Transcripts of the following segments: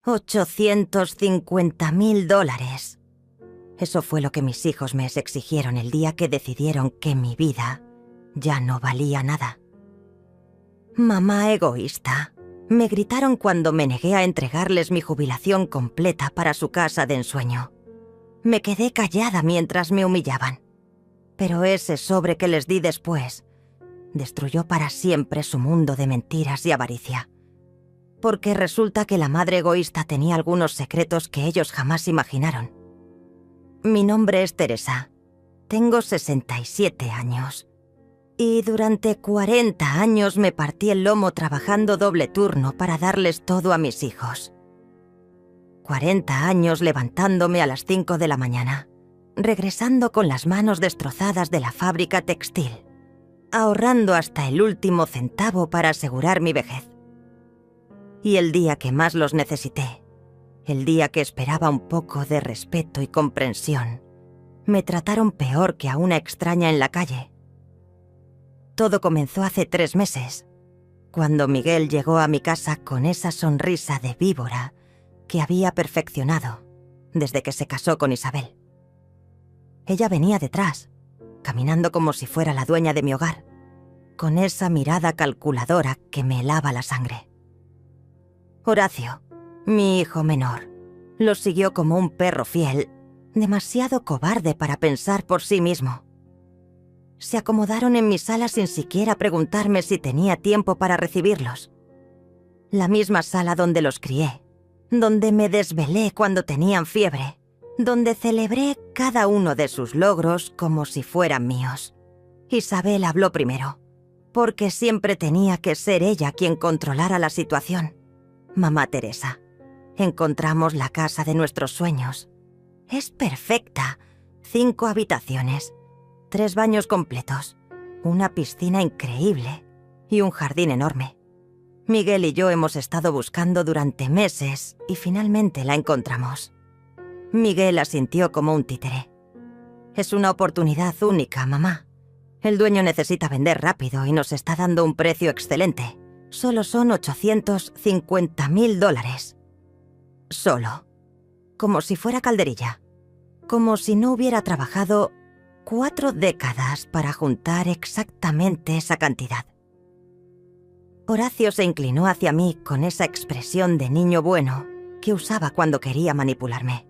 $850.000. Eso fue lo que mis hijos me exigieron el día que decidieron que mi vida ya no valía nada. Mamá egoísta, me gritaron cuando me negué a entregarles mi jubilación completa para su casa de ensueño. Me quedé callada mientras me humillaban. Pero ese sobre que les di después destruyó para siempre su mundo de mentiras y avaricia. Porque resulta que la madre egoísta tenía algunos secretos que ellos jamás imaginaron. Mi nombre es Teresa. Tengo 67 años. Y durante 40 años me partí el lomo trabajando doble turno para darles todo a mis hijos. 40 años levantándome a las 5 de la mañana, regresando con las manos destrozadas de la fábrica textil, ahorrando hasta el último centavo para asegurar mi vejez. Y el día que más los necesité, el día que esperaba un poco de respeto y comprensión, me trataron peor que a una extraña en la calle. Todo comenzó hace 3 meses, cuando Miguel llegó a mi casa con esa sonrisa de víbora que había perfeccionado desde que se casó con Isabel. Ella venía detrás, caminando como si fuera la dueña de mi hogar, con esa mirada calculadora que me helaba la sangre. Horacio, mi hijo menor, lo siguió como un perro fiel, demasiado cobarde para pensar por sí mismo. Se acomodaron en mi sala sin siquiera preguntarme si tenía tiempo para recibirlos. La misma sala donde los crié, donde me desvelé cuando tenían fiebre, donde celebré cada uno de sus logros como si fueran míos. Isabel habló primero, porque siempre tenía que ser ella quien controlara la situación. Mamá Teresa, encontramos la casa de nuestros sueños. Es perfecta. 5 habitaciones, 3 baños completos, una piscina increíble y un jardín enorme. Miguel y yo hemos estado buscando durante meses y finalmente la encontramos. Miguel asintió como un títere. Es una oportunidad única, mamá. El dueño necesita vender rápido y nos está dando un precio excelente. Solo son $850.000. Solo. Como si fuera calderilla. Como si no hubiera trabajado 4 décadas para juntar exactamente esa cantidad. Horacio se inclinó hacia mí con esa expresión de niño bueno que usaba cuando quería manipularme.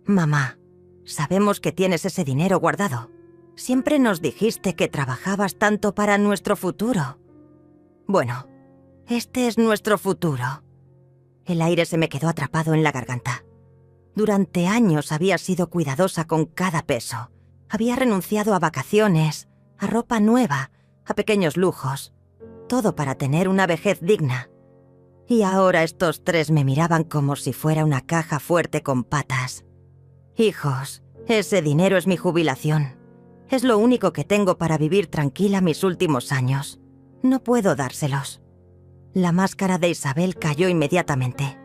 Mamá, sabemos que tienes ese dinero guardado. Siempre nos dijiste que trabajabas tanto para nuestro futuro. Bueno, este es nuestro futuro. El aire se me quedó atrapado en la garganta. Durante años había sido cuidadosa con cada peso. Había renunciado a vacaciones, a ropa nueva, a pequeños lujos. Todo para tener una vejez digna. Y ahora estos 3 me miraban como si fuera una caja fuerte con patas. Hijos, ese dinero es mi jubilación. Es lo único que tengo para vivir tranquila mis últimos años. No puedo dárselos. La máscara de Isabel cayó inmediatamente.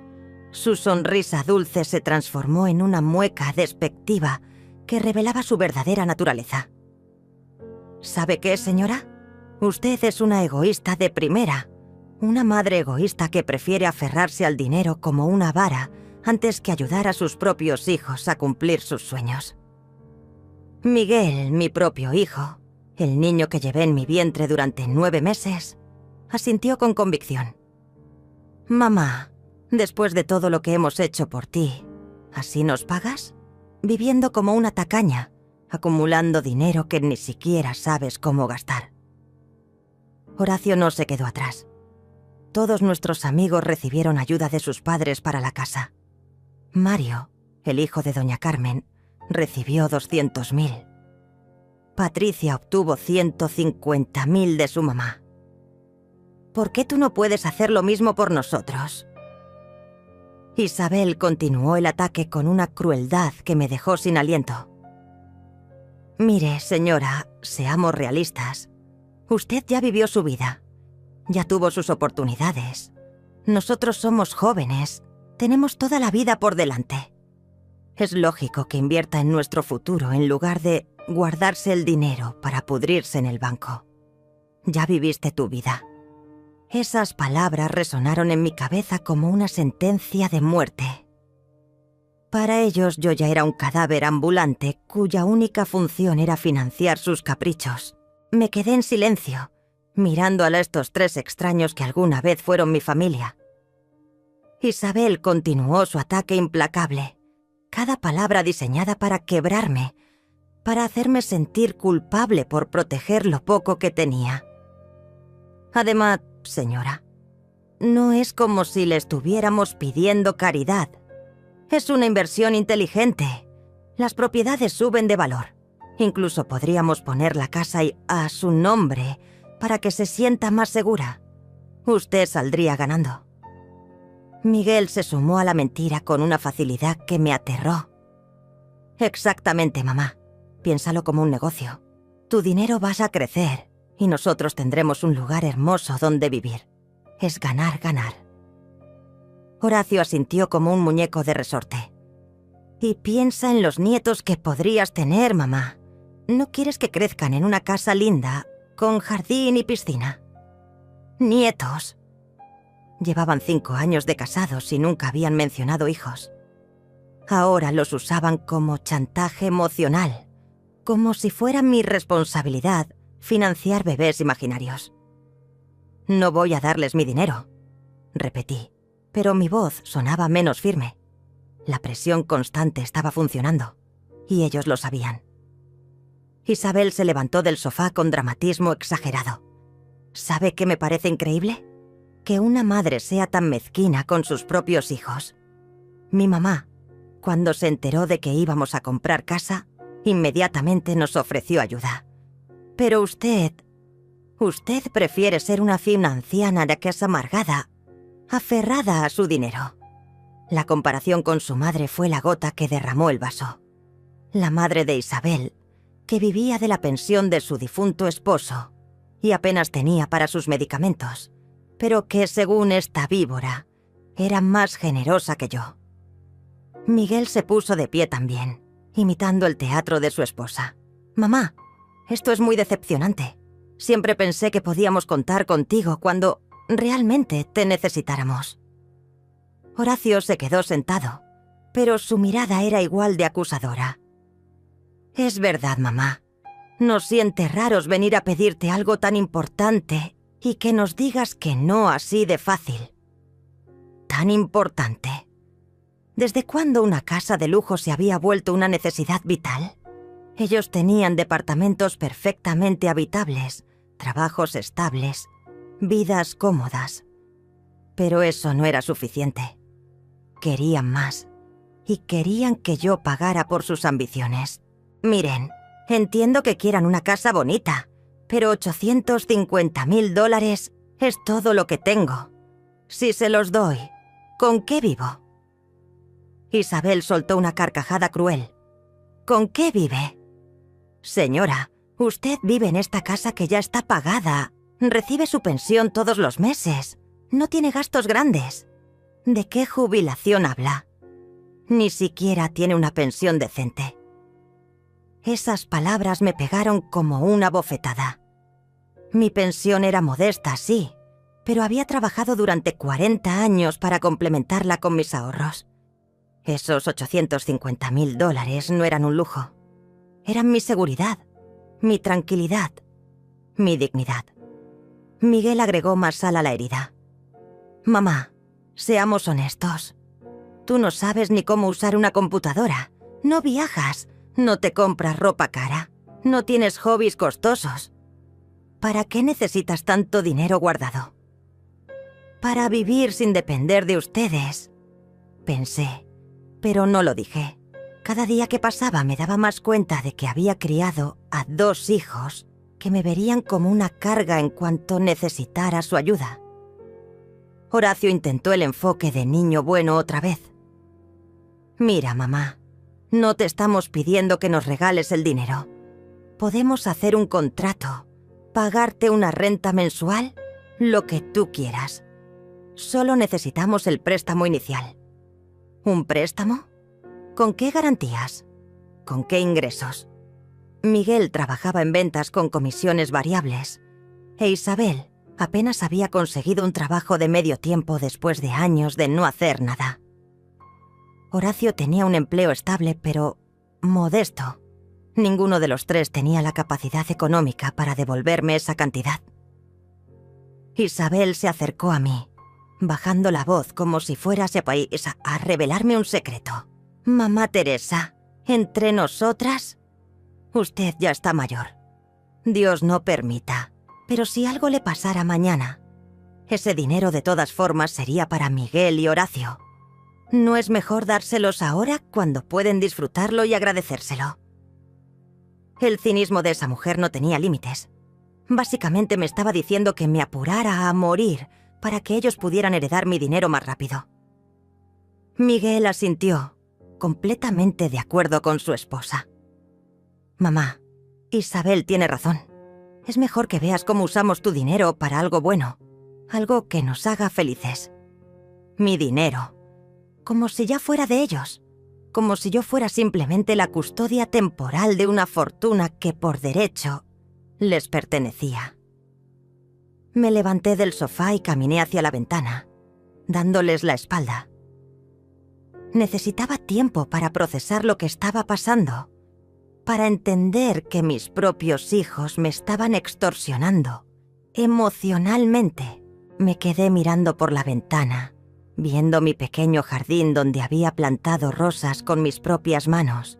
Su sonrisa dulce se transformó en una mueca despectiva que revelaba su verdadera naturaleza. ¿Sabe qué, señora? Usted es una egoísta de primera. Una madre egoísta que prefiere aferrarse al dinero como una vara antes que ayudar a sus propios hijos a cumplir sus sueños. Miguel, mi propio hijo, el niño que llevé en mi vientre durante 9 meses, asintió con convicción. Mamá, después de todo lo que hemos hecho por ti, ¿así nos pagas? Viviendo como una tacaña, acumulando dinero que ni siquiera sabes cómo gastar. Horacio no se quedó atrás. Todos nuestros amigos recibieron ayuda de sus padres para la casa. Mario, el hijo de doña Carmen, recibió 200.000. Patricia obtuvo 150.000 de su mamá. ¿Por qué tú no puedes hacer lo mismo por nosotros? Isabel continuó el ataque con una crueldad que me dejó sin aliento. Mire, señora, seamos realistas. Usted ya vivió su vida. Ya tuvo sus oportunidades. Nosotros somos jóvenes. Tenemos toda la vida por delante. Es lógico que invierta en nuestro futuro en lugar de guardarse el dinero para pudrirse en el banco. Ya viviste tu vida. Esas palabras resonaron en mi cabeza como una sentencia de muerte. Para ellos yo ya era un cadáver ambulante cuya única función era financiar sus caprichos. Me quedé en silencio, mirando a estos 3 extraños que alguna vez fueron mi familia. Isabel continuó su ataque implacable, cada palabra diseñada para quebrarme, para hacerme sentir culpable por proteger lo poco que tenía. Además, señora, no es como si le estuviéramos pidiendo caridad. Es una inversión inteligente. Las propiedades suben de valor. Incluso podríamos poner la casa a su nombre para que se sienta más segura. Usted saldría ganando. Miguel se sumó a la mentira con una facilidad que me aterró. Exactamente, mamá. Piénsalo como un negocio. Tu dinero vas a crecer y nosotros tendremos un lugar hermoso donde vivir. Es ganar, ganar. Horacio asintió como un muñeco de resorte. Y piensa en los nietos que podrías tener, mamá. ¿No quieres que crezcan en una casa linda, con jardín y piscina? Nietos. Llevaban 5 años de casados y nunca habían mencionado hijos. Ahora los usaban como chantaje emocional, como si fuera mi responsabilidad financiar bebés imaginarios. No voy a darles mi dinero, repetí, pero mi voz sonaba menos firme. La presión constante estaba funcionando, y ellos lo sabían. Isabel se levantó del sofá con dramatismo exagerado. ¿Sabe qué me parece increíble? Que una madre sea tan mezquina con sus propios hijos. Mi mamá, cuando se enteró de que íbamos a comprar casa, inmediatamente nos ofreció ayuda. Pero usted prefiere ser una fina anciana que es amargada, aferrada a su dinero. La comparación con su madre fue la gota que derramó el vaso. La madre de Isabel, que vivía de la pensión de su difunto esposo y apenas tenía para sus medicamentos, pero que, según esta víbora, era más generosa que yo. Miguel se puso de pie también, imitando el teatro de su esposa. «Mamá, esto es muy decepcionante. Siempre pensé que podíamos contar contigo cuando realmente te necesitáramos». Horacio se quedó sentado, pero su mirada era igual de acusadora. «Es verdad, mamá. Nos siente raros venir a pedirte algo tan importante y que nos digas que no así de fácil. Tan importante. ¿Desde cuándo una casa de lujo se había vuelto una necesidad vital? Ellos tenían departamentos perfectamente habitables, trabajos estables, vidas cómodas. Pero eso no era suficiente. Querían más, y querían que yo pagara por sus ambiciones. Miren, entiendo que quieran una casa bonita, pero $850,000 es todo lo que tengo. Si se los doy, ¿con qué vivo?» Isabel soltó una carcajada cruel. ¿Con qué vive? Señora, usted vive en esta casa que ya está pagada. Recibe su pensión todos los meses. No tiene gastos grandes. ¿De qué jubilación habla? Ni siquiera tiene una pensión decente. Esas palabras me pegaron como una bofetada. Mi pensión era modesta, sí, pero había trabajado durante 40 años para complementarla con mis ahorros. Esos $850,000 no eran un lujo. Eran mi seguridad, mi tranquilidad, mi dignidad. Miguel agregó más sal a la herida. «Mamá, seamos honestos. Tú no sabes ni cómo usar una computadora. No viajas, no te compras ropa cara, no tienes hobbies costosos. ¿Para qué necesitas tanto dinero guardado?» «Para vivir sin depender de ustedes», pensé, pero no lo dije. Cada día que pasaba me daba más cuenta de que había criado a 2 hijos que me verían como una carga en cuanto necesitara su ayuda. Horacio intentó el enfoque de niño bueno otra vez. «Mira, mamá, no te estamos pidiendo que nos regales el dinero. Podemos hacer un contrato, pagarte una renta mensual, lo que tú quieras. Solo necesitamos el préstamo inicial». ¿Un préstamo? ¿Con qué garantías? ¿Con qué ingresos? Miguel trabajaba en ventas con comisiones variables, e Isabel Apenas había conseguido un trabajo de medio tiempo después de años de no hacer nada. Horacio tenía un empleo estable, pero modesto. Ninguno de los tres tenía la capacidad económica para devolverme esa cantidad. Isabel se acercó a mí, bajando la voz como si fuera a revelarme un secreto. «Mamá Teresa, entre nosotras, usted ya está mayor. Dios no permita, pero si algo le pasara mañana, ese dinero de todas formas sería para Miguel y Horacio. ¿No es mejor dárselos ahora cuando pueden disfrutarlo y agradecérselo?» El cinismo de esa mujer no tenía límites. Básicamente me estaba diciendo que me apurara a morir para que ellos pudieran heredar mi dinero más rápido. Miguel asintió, completamente de acuerdo con su esposa. «Mamá, Isabel tiene razón. Es mejor que veas cómo usamos tu dinero para algo bueno, algo que nos haga felices. Mi dinero, como si ya fuera de ellos, como si yo fuera simplemente la custodia temporal de una fortuna que por derecho les pertenecía». Me levanté del sofá y caminé hacia la ventana, dándoles la espalda. Necesitaba tiempo para procesar lo que estaba pasando, para entender que mis propios hijos me estaban extorsionando emocionalmente. Me quedé mirando por la ventana, viendo mi pequeño jardín donde había plantado rosas con mis propias manos,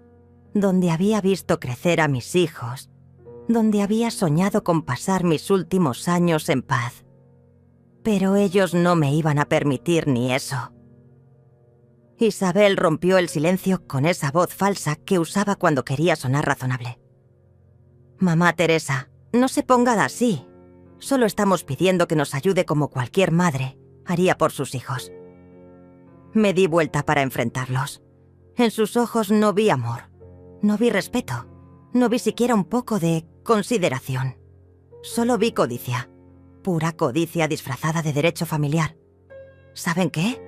donde había visto crecer a mis hijos, donde había soñado con pasar mis últimos años en paz. Pero ellos no me iban a permitir ni eso. Isabel rompió el silencio con esa voz falsa que usaba cuando quería sonar razonable. «Mamá Teresa, no se ponga así. Solo estamos pidiendo que nos ayude como cualquier madre haría por sus hijos». Me di vuelta para enfrentarlos. En sus ojos no vi amor, no vi respeto, no vi siquiera un poco de consideración. Solo vi codicia, pura codicia disfrazada de derecho familiar. ¿Saben qué?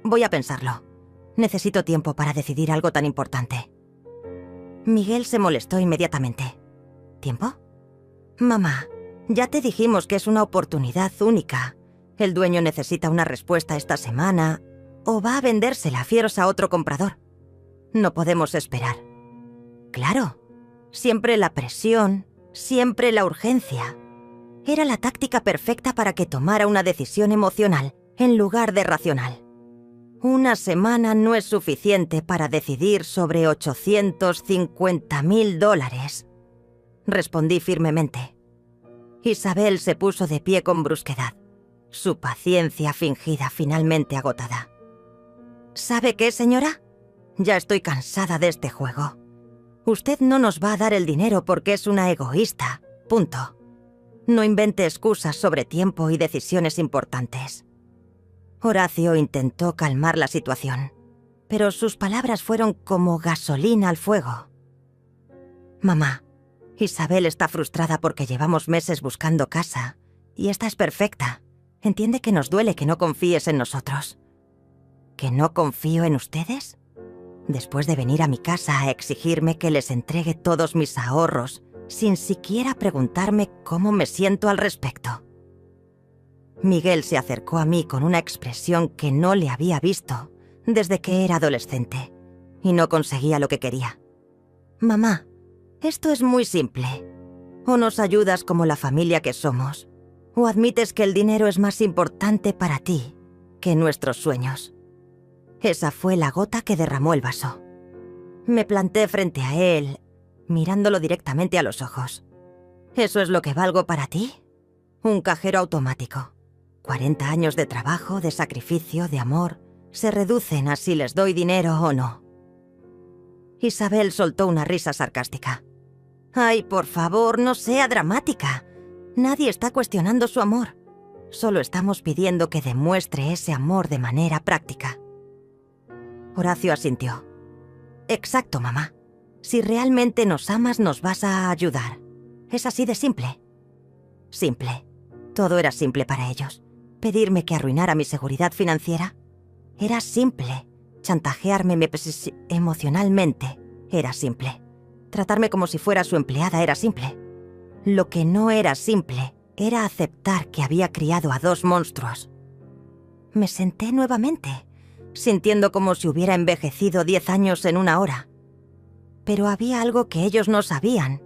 Voy a pensarlo. Necesito tiempo para decidir algo tan importante. Miguel se molestó inmediatamente. ¿Tiempo? Mamá, ya te dijimos que es una oportunidad única. El dueño necesita una respuesta esta semana o va a vendérsela fieros a otro comprador. No podemos esperar. Claro, siempre la presión, siempre la urgencia. Era la táctica perfecta para que tomara una decisión emocional en lugar de racional. Una semana no es suficiente para decidir sobre $850.000, respondí firmemente. Isabel se puso de pie con brusquedad, su paciencia fingida finalmente agotada. ¿Sabe qué, señora? Ya estoy cansada de este juego. Usted no nos va a dar el dinero porque es una egoísta, punto. No invente excusas sobre tiempo y decisiones importantes. Horacio intentó calmar la situación, pero sus palabras fueron como gasolina al fuego. Mamá, Isabel está frustrada porque llevamos meses buscando casa, y esta es perfecta. Entiende que nos duele que no confíes en nosotros. ¿Que no confío en ustedes? Después de venir a mi casa a exigirme que les entregue todos mis ahorros, sin siquiera preguntarme cómo me siento al respecto. Miguel se acercó a mí con una expresión que no le había visto desde que era adolescente, y no conseguía lo que quería. Mamá, esto es muy simple. O nos ayudas como la familia que somos, o admites que el dinero es más importante para ti que nuestros sueños. Esa fue la gota que derramó el vaso. Me planté frente a él, mirándolo directamente a los ojos. ¿Eso es lo que valgo para ti? Un cajero automático. 40 años de trabajo, de sacrificio, de amor, se reducen a si les doy dinero o no. Isabel soltó una risa sarcástica. «Ay, por favor, no sea dramática. Nadie está cuestionando su amor. Solo estamos pidiendo que demuestre ese amor de manera práctica». Horacio asintió. «Exacto, mamá. Si realmente nos amas, nos vas a ayudar. Es así de simple». Simple. Todo era simple para ellos. Pedirme que arruinara mi seguridad financiera era simple. Chantajearme emocionalmente era simple. Tratarme como si fuera su empleada era simple. Lo que no era simple era aceptar que había criado a 2 monstruos. Me senté nuevamente, sintiendo como si hubiera envejecido 10 años en una hora. Pero había algo que ellos no sabían,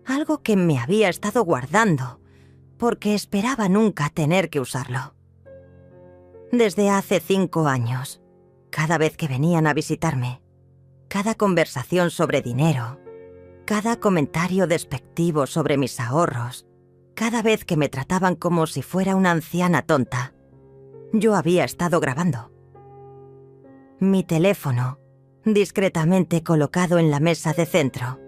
algo que me había estado guardando, porque esperaba nunca tener que usarlo. Desde hace 5 años, cada vez que venían a visitarme, cada conversación sobre dinero, cada comentario despectivo sobre mis ahorros, cada vez que me trataban como si fuera una anciana tonta, yo había estado grabando. Mi teléfono, discretamente colocado en la mesa de centro,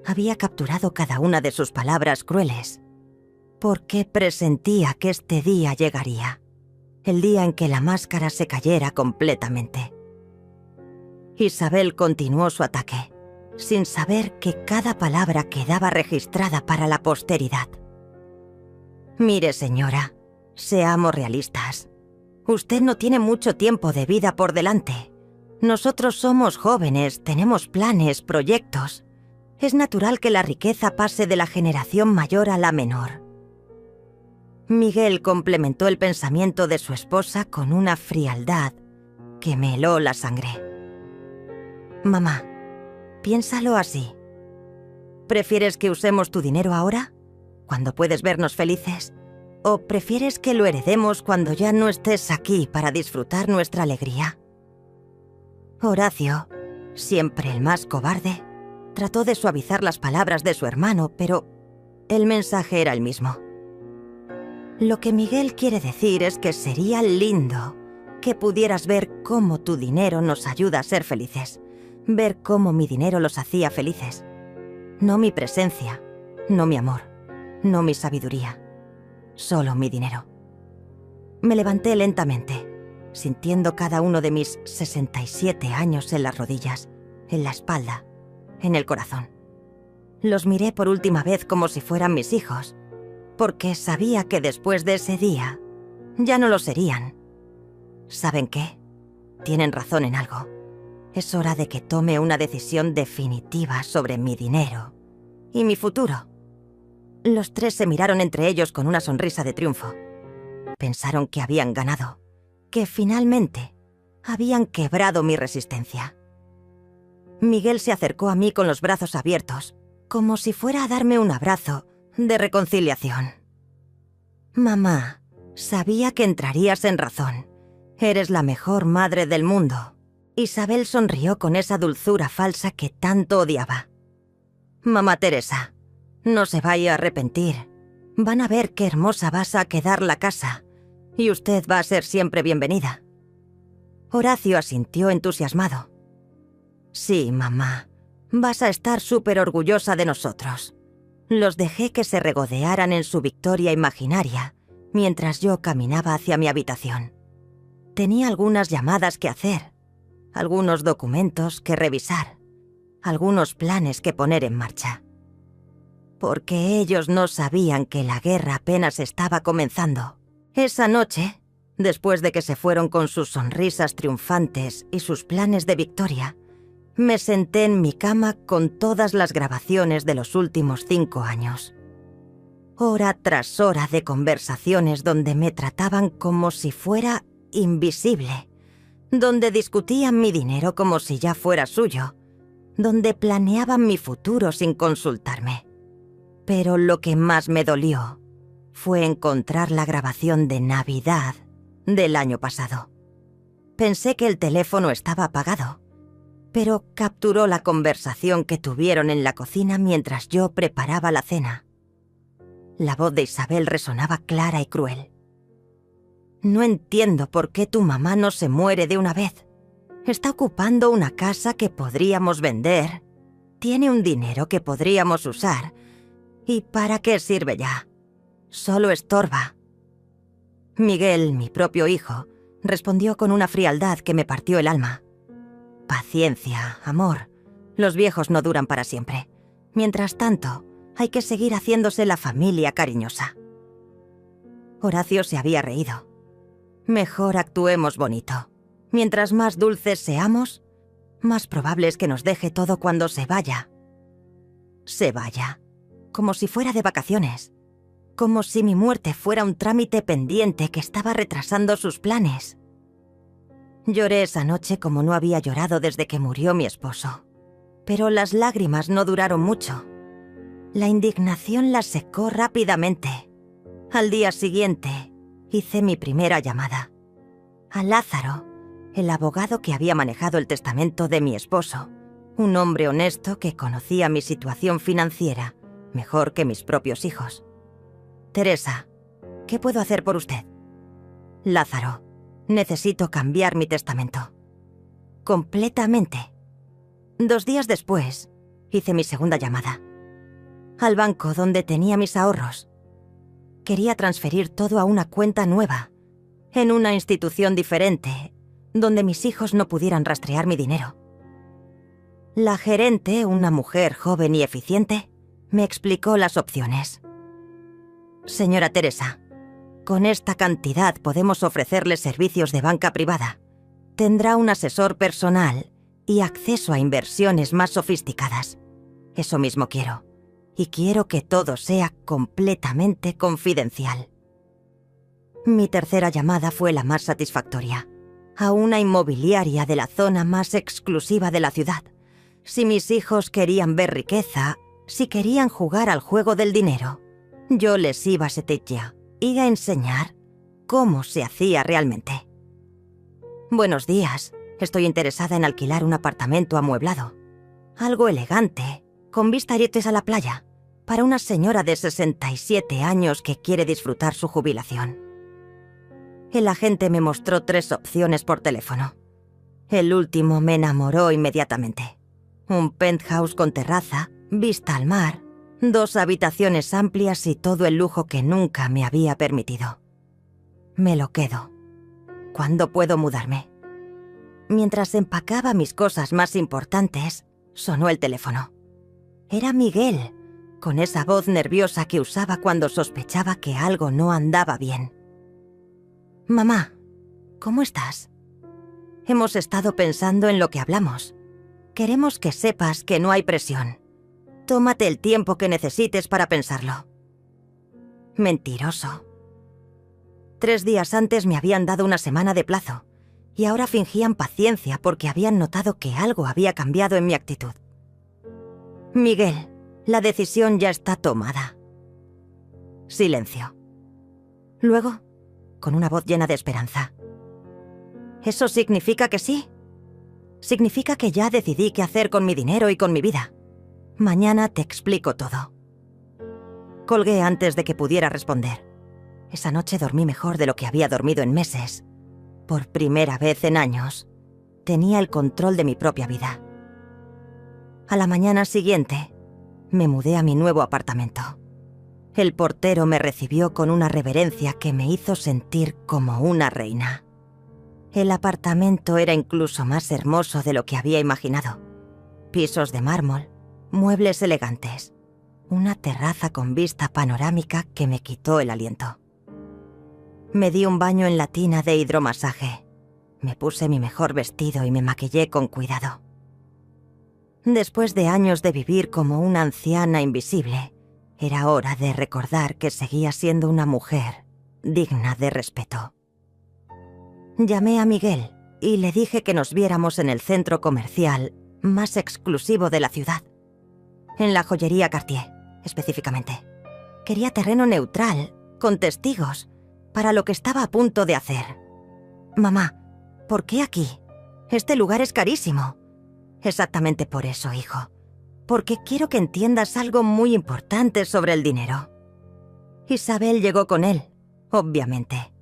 había capturado cada una de sus palabras crueles, porque presentía que este día llegaría, el día en que la máscara se cayera completamente. Isabel continuó su ataque, sin saber que cada palabra quedaba registrada para la posteridad. Mire, señora, seamos realistas. Usted no tiene mucho tiempo de vida por delante. Nosotros somos jóvenes, tenemos planes, proyectos. Es natural que la riqueza pase de la generación mayor a la menor. Miguel complementó el pensamiento de su esposa con una frialdad que me heló la sangre. Mamá, piénsalo así. ¿Prefieres que usemos tu dinero ahora, cuando puedes vernos felices? ¿O prefieres que lo heredemos cuando ya no estés aquí para disfrutar nuestra alegría? Horacio, siempre el más cobarde, trató de suavizar las palabras de su hermano, pero el mensaje era el mismo. Lo que Miguel quiere decir es que sería lindo que pudieras ver cómo tu dinero nos ayuda a ser felices, ver cómo mi dinero los hacía felices. No mi presencia, no mi amor, no mi sabiduría, solo mi dinero. Me levanté lentamente, sintiendo cada uno de mis 67 años en las rodillas, en la espalda, en el corazón. Los miré por última vez como si fueran mis hijos, porque sabía que después de ese día ya no lo serían. ¿Saben qué? Tienen razón en algo. Es hora de que tome una decisión definitiva sobre mi dinero y mi futuro. Los 3 se miraron entre ellos con una sonrisa de triunfo. Pensaron que habían ganado, que finalmente habían quebrado mi resistencia. Miguel se acercó a mí con los brazos abiertos, como si fuera a darme un abrazo de reconciliación. Mamá, sabía que entrarías en razón. Eres la mejor madre del mundo. Isabel sonrió con esa dulzura falsa que tanto odiaba. Mamá Teresa, no se vaya a arrepentir. Van a ver qué hermosa vas a quedar la casa, y usted va a ser siempre bienvenida. Horacio asintió entusiasmado. Sí, mamá, vas a estar súper orgullosa de nosotros. Los dejé que se regodearan en su victoria imaginaria mientras yo caminaba hacia mi habitación. Tenía algunas llamadas que hacer, algunos documentos que revisar, algunos planes que poner en marcha. Porque ellos no sabían que la guerra apenas estaba comenzando. Esa noche, después de que se fueron con sus sonrisas triunfantes y sus planes de victoria, me senté en mi cama con todas las grabaciones de los últimos 5 años. Hora tras hora de conversaciones donde me trataban como si fuera invisible, donde discutían mi dinero como si ya fuera suyo, donde planeaban mi futuro sin consultarme. Pero lo que más me dolió fue encontrar la grabación de Navidad del año pasado. Pensé que el teléfono estaba apagado, pero capturó la conversación que tuvieron en la cocina mientras yo preparaba la cena. La voz de Isabel resonaba clara y cruel. No entiendo por qué tu mamá no se muere de una vez. Está ocupando una casa que podríamos vender, tiene un dinero que podríamos usar. ¿Y para qué sirve ya? Solo estorba. Miguel, mi propio hijo, respondió con una frialdad que me partió el alma. Paciencia, amor. Los viejos no duran para siempre. Mientras tanto, hay que seguir haciéndose la familia cariñosa. Horacio se había reído. Mejor actuemos bonito. Mientras más dulces seamos, más probable es que nos deje todo cuando se vaya. Se vaya, como si fuera de vacaciones. como si mi muerte fuera un trámite pendiente que estaba retrasando sus planes. Lloré esa noche como no había llorado desde que murió mi esposo. Pero las lágrimas no duraron mucho. La indignación las secó rápidamente. Al día siguiente, hice mi primera llamada. A Lázaro, el abogado que había manejado el testamento de mi esposo, un hombre honesto que conocía mi situación financiera mejor que mis propios hijos. Teresa, ¿qué puedo hacer por usted? Lázaro, necesito cambiar mi testamento. Completamente. 2 días después, hice mi segunda llamada. Al banco donde tenía mis ahorros. Quería transferir todo a una cuenta nueva, en una institución diferente, donde mis hijos no pudieran rastrear mi dinero. La gerente, una mujer joven y eficiente, me explicó las opciones. Señora Teresa, con esta cantidad podemos ofrecerle servicios de banca privada. Tendrá un asesor personal y acceso a inversiones más sofisticadas. Eso mismo quiero. Y quiero que todo sea completamente confidencial. Mi tercera llamada fue la más satisfactoria. A una inmobiliaria de la zona más exclusiva de la ciudad. Si mis hijos querían ver riqueza, si querían jugar al juego del dinero, yo les iba a enseñar cómo se hacía realmente. Buenos días, estoy interesada en alquilar un apartamento amueblado. Algo elegante, con vista directa a la playa, para una señora de 67 años que quiere disfrutar su jubilación. El agente me mostró 3 opciones por teléfono. El último me enamoró inmediatamente. Un penthouse con terraza, vista al mar, 2 habitaciones amplias y todo el lujo que nunca me había permitido. Me lo quedo. ¿Cuándo puedo mudarme? Mientras empacaba mis cosas más importantes, sonó el teléfono. Era Miguel, con esa voz nerviosa que usaba cuando sospechaba que algo no andaba bien. Mamá, ¿cómo estás? Hemos estado pensando en lo que hablamos. Queremos que sepas que no hay presión. Tómate el tiempo que necesites para pensarlo. Mentiroso. 3 días antes me habían dado una semana de plazo, y ahora fingían paciencia porque habían notado que algo había cambiado en mi actitud. Miguel, la decisión ya está tomada. Silencio. Luego, con una voz llena de esperanza. ¿Eso significa que sí? Significa que ya decidí qué hacer con mi dinero y con mi vida. Mañana te explico todo. Colgué antes de que pudiera responder. Esa noche dormí mejor de lo que había dormido en meses. Por primera vez en años, tenía el control de mi propia vida. A la mañana siguiente, me mudé a mi nuevo apartamento. El portero me recibió con una reverencia que me hizo sentir como una reina. El apartamento era incluso más hermoso de lo que había imaginado. Pisos de mármol, muebles elegantes, una terraza con vista panorámica que me quitó el aliento. Me di un baño en la tina de hidromasaje. Me puse mi mejor vestido y me maquillé con cuidado. Después de años de vivir como una anciana invisible, era hora de recordar que seguía siendo una mujer digna de respeto. Llamé a Miguel y le dije que nos viéramos en el centro comercial más exclusivo de la ciudad. En la joyería Cartier, específicamente. Quería terreno neutral, con testigos, para lo que estaba a punto de hacer. Mamá, ¿por qué aquí? Este lugar es carísimo. Exactamente por eso, hijo. Porque quiero que entiendas algo muy importante sobre el dinero. Isabel llegó con él, obviamente.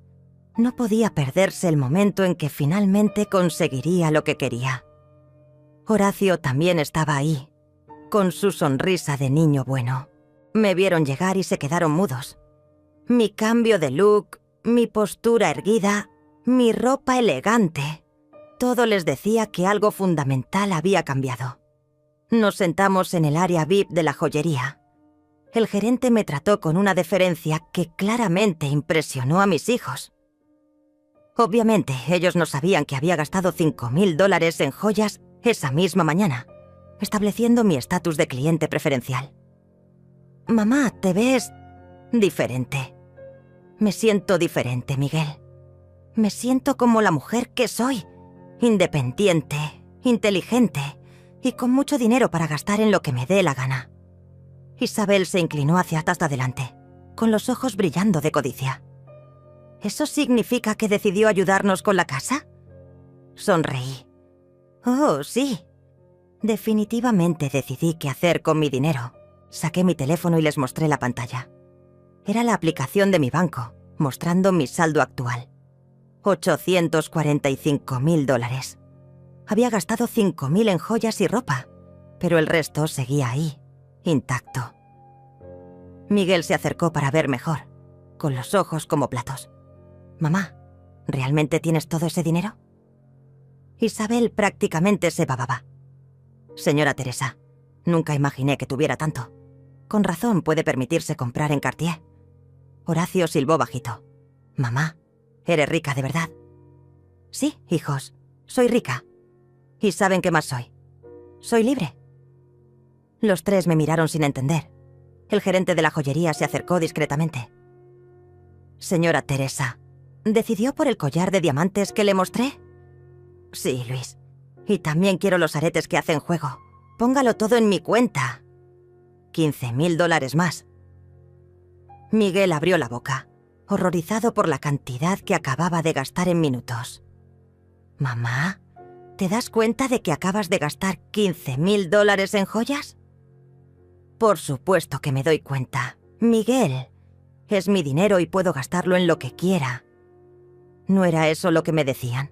No podía perderse el momento en que finalmente conseguiría lo que quería. Horacio también estaba ahí, con su sonrisa de niño bueno. Me vieron llegar y se quedaron mudos. Mi cambio de look, mi postura erguida, mi ropa elegante, todo les decía que algo fundamental había cambiado. Nos sentamos en el área VIP de la joyería. El gerente me trató con una deferencia que claramente impresionó a mis hijos. Obviamente, ellos no sabían que había gastado $5.000 en joyas esa misma mañana, estableciendo mi estatus de cliente preferencial. Mamá, ¿te ves? Diferente. Me siento diferente, Miguel. Me siento como la mujer que soy. Independiente, inteligente y con mucho dinero para gastar en lo que me dé la gana. Isabel se inclinó hacia adelante, con los ojos brillando de codicia. ¿Eso significa que decidió ayudarnos con la casa? Sonreí. Oh, sí. Definitivamente decidí qué hacer con mi dinero. Saqué mi teléfono y les mostré la pantalla. Era la aplicación de mi banco, mostrando mi saldo actual. $845.000. Había gastado 5.000 en joyas y ropa, pero el resto seguía ahí, intacto. Miguel se acercó para ver mejor, con los ojos como platos. «Mamá, ¿realmente tienes todo ese dinero?» Isabel prácticamente se bababa. «Señora Teresa, nunca imaginé que tuviera tanto. Con razón puede permitirse comprar en Cartier». Horacio silbó bajito. «Mamá, ¿eres rica de verdad?» «Sí, hijos, soy rica. ¿Y saben qué más soy? Soy libre». Los tres me miraron sin entender. El gerente de la joyería se acercó discretamente. «Señora Teresa, ¿decidió por el collar de diamantes que le mostré?» «Sí, Luis. Y también quiero los aretes que hacen juego. Póngalo todo en mi cuenta. $15.000 más». Miguel abrió la boca, horrorizado por la cantidad que acababa de gastar en minutos. «Mamá, ¿te das cuenta de que acabas de gastar $15.000 en joyas?» «Por supuesto que me doy cuenta. Miguel, es mi dinero y puedo gastarlo en lo que quiera». ¿No era eso lo que me decían?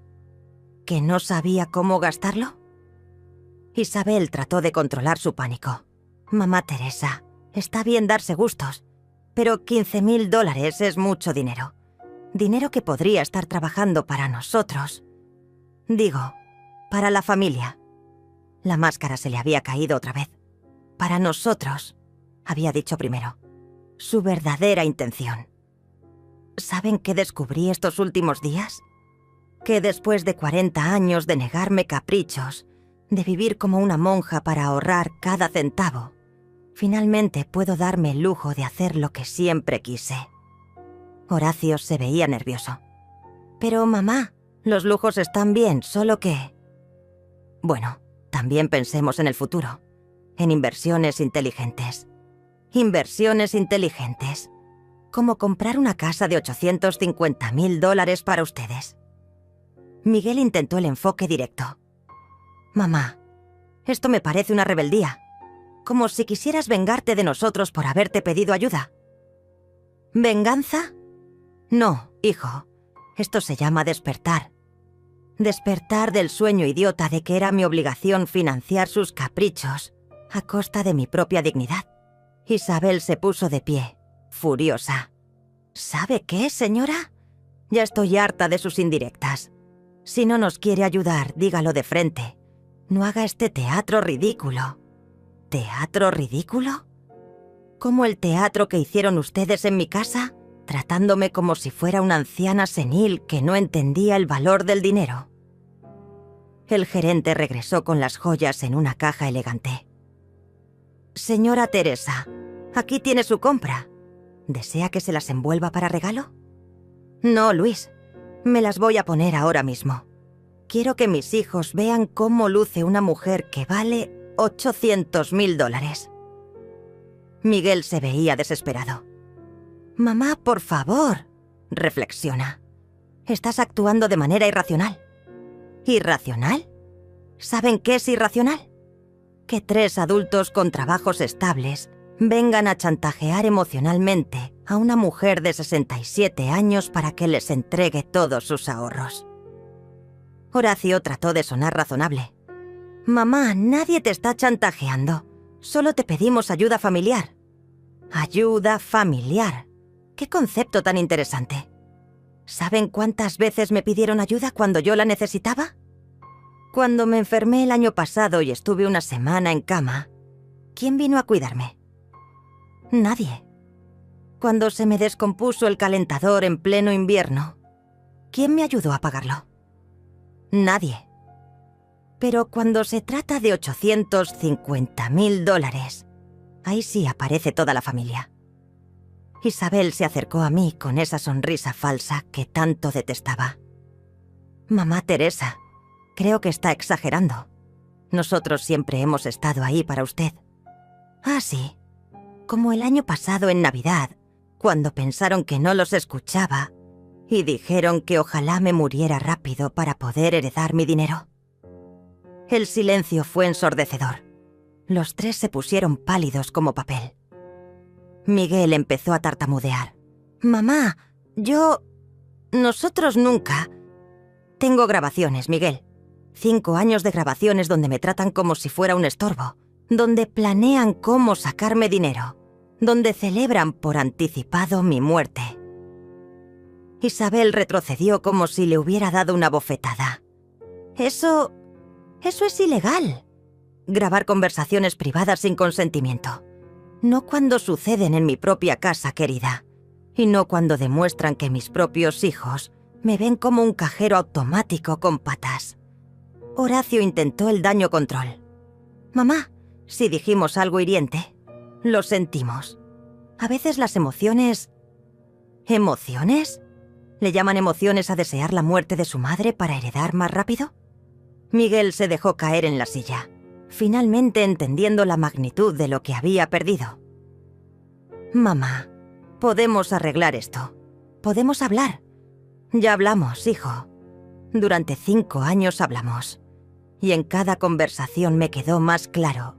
¿Que no sabía cómo gastarlo? Isabel trató de controlar su pánico. «Mamá Teresa, está bien darse gustos, pero $15.000 es mucho dinero. Dinero que podría estar trabajando para nosotros. Digo, para la familia». La máscara se le había caído otra vez. «Para nosotros», había dicho primero. Su verdadera intención. ¿Saben qué descubrí estos últimos días? Que después de 40 años de negarme caprichos, de vivir como una monja para ahorrar cada centavo, finalmente puedo darme el lujo de hacer lo que siempre quise. Horacio se veía nervioso. «Pero mamá, los lujos están bien, solo que...» Bueno, también pensemos en el futuro, en inversiones inteligentes. Inversiones inteligentes. Como comprar una casa de $850.000 para ustedes. Miguel intentó el enfoque directo. «Mamá, esto me parece una rebeldía. Como si quisieras vengarte de nosotros por haberte pedido ayuda». ¿Venganza? No, hijo. Esto se llama despertar. Despertar del sueño idiota de que era mi obligación financiar sus caprichos a costa de mi propia dignidad. Isabel se puso de pie, furiosa. ¿Sabe qué, señora? Ya estoy harta de sus indirectas. Si no nos quiere ayudar, dígalo de frente. No haga este teatro ridículo. ¿Teatro ridículo? ¿Como el teatro que hicieron ustedes en mi casa, tratándome como si fuera una anciana senil que no entendía el valor del dinero? El gerente regresó con las joyas en una caja elegante. «Señora Teresa, aquí tiene su compra. ¿Desea que se las envuelva para regalo?» «No, Luis. Me las voy a poner ahora mismo. Quiero que mis hijos vean cómo luce una mujer que vale $800.000. Miguel se veía desesperado. «Mamá, por favor», reflexiona. «Estás actuando de manera irracional». ¿Irracional? ¿Saben qué es irracional? Que 3 adultos con trabajos estables vengan a chantajear emocionalmente a una mujer de 67 años para que les entregue todos sus ahorros. Horacio trató de sonar razonable. «Mamá, nadie te está chantajeando. Solo te pedimos ayuda familiar». Ayuda familiar. ¿Qué concepto tan interesante? ¿Saben cuántas veces me pidieron ayuda cuando yo la necesitaba? Cuando me enfermé el año pasado y estuve una semana en cama, ¿quién vino a cuidarme? Nadie. Cuando se me descompuso el calentador en pleno invierno, ¿quién me ayudó a pagarlo? Nadie. Pero cuando se trata de $850.000, ahí sí aparece toda la familia. Isabel se acercó a mí con esa sonrisa falsa que tanto detestaba. Mamá Teresa, creo que está exagerando. Nosotros siempre hemos estado ahí para usted. Ah, sí. Como el año pasado en Navidad, cuando pensaron que no los escuchaba y dijeron que ojalá me muriera rápido para poder heredar mi dinero. El silencio fue ensordecedor. Los tres se pusieron pálidos como papel. Miguel empezó a tartamudear. Mamá, nosotros nunca... Tengo grabaciones, Miguel. 5 años de grabaciones donde me tratan como si fuera un estorbo, donde planean cómo sacarme dinero, donde celebran por anticipado mi muerte. Isabel retrocedió como si le hubiera dado una bofetada. Eso es ilegal. Grabar conversaciones privadas sin consentimiento. No cuando suceden en mi propia casa, querida. Y no cuando demuestran que mis propios hijos me ven como un cajero automático con patas. Horacio intentó el daño control. Mamá, si dijimos algo hiriente, lo sentimos. A veces las emociones... ¿Emociones? ¿Le llaman emociones a desear la muerte de su madre para heredar más rápido? Miguel se dejó caer en la silla, finalmente entendiendo la magnitud de lo que había perdido. Mamá, podemos arreglar esto. Podemos hablar. Ya hablamos, hijo. Durante 5 años hablamos. Y en cada conversación me quedó más claro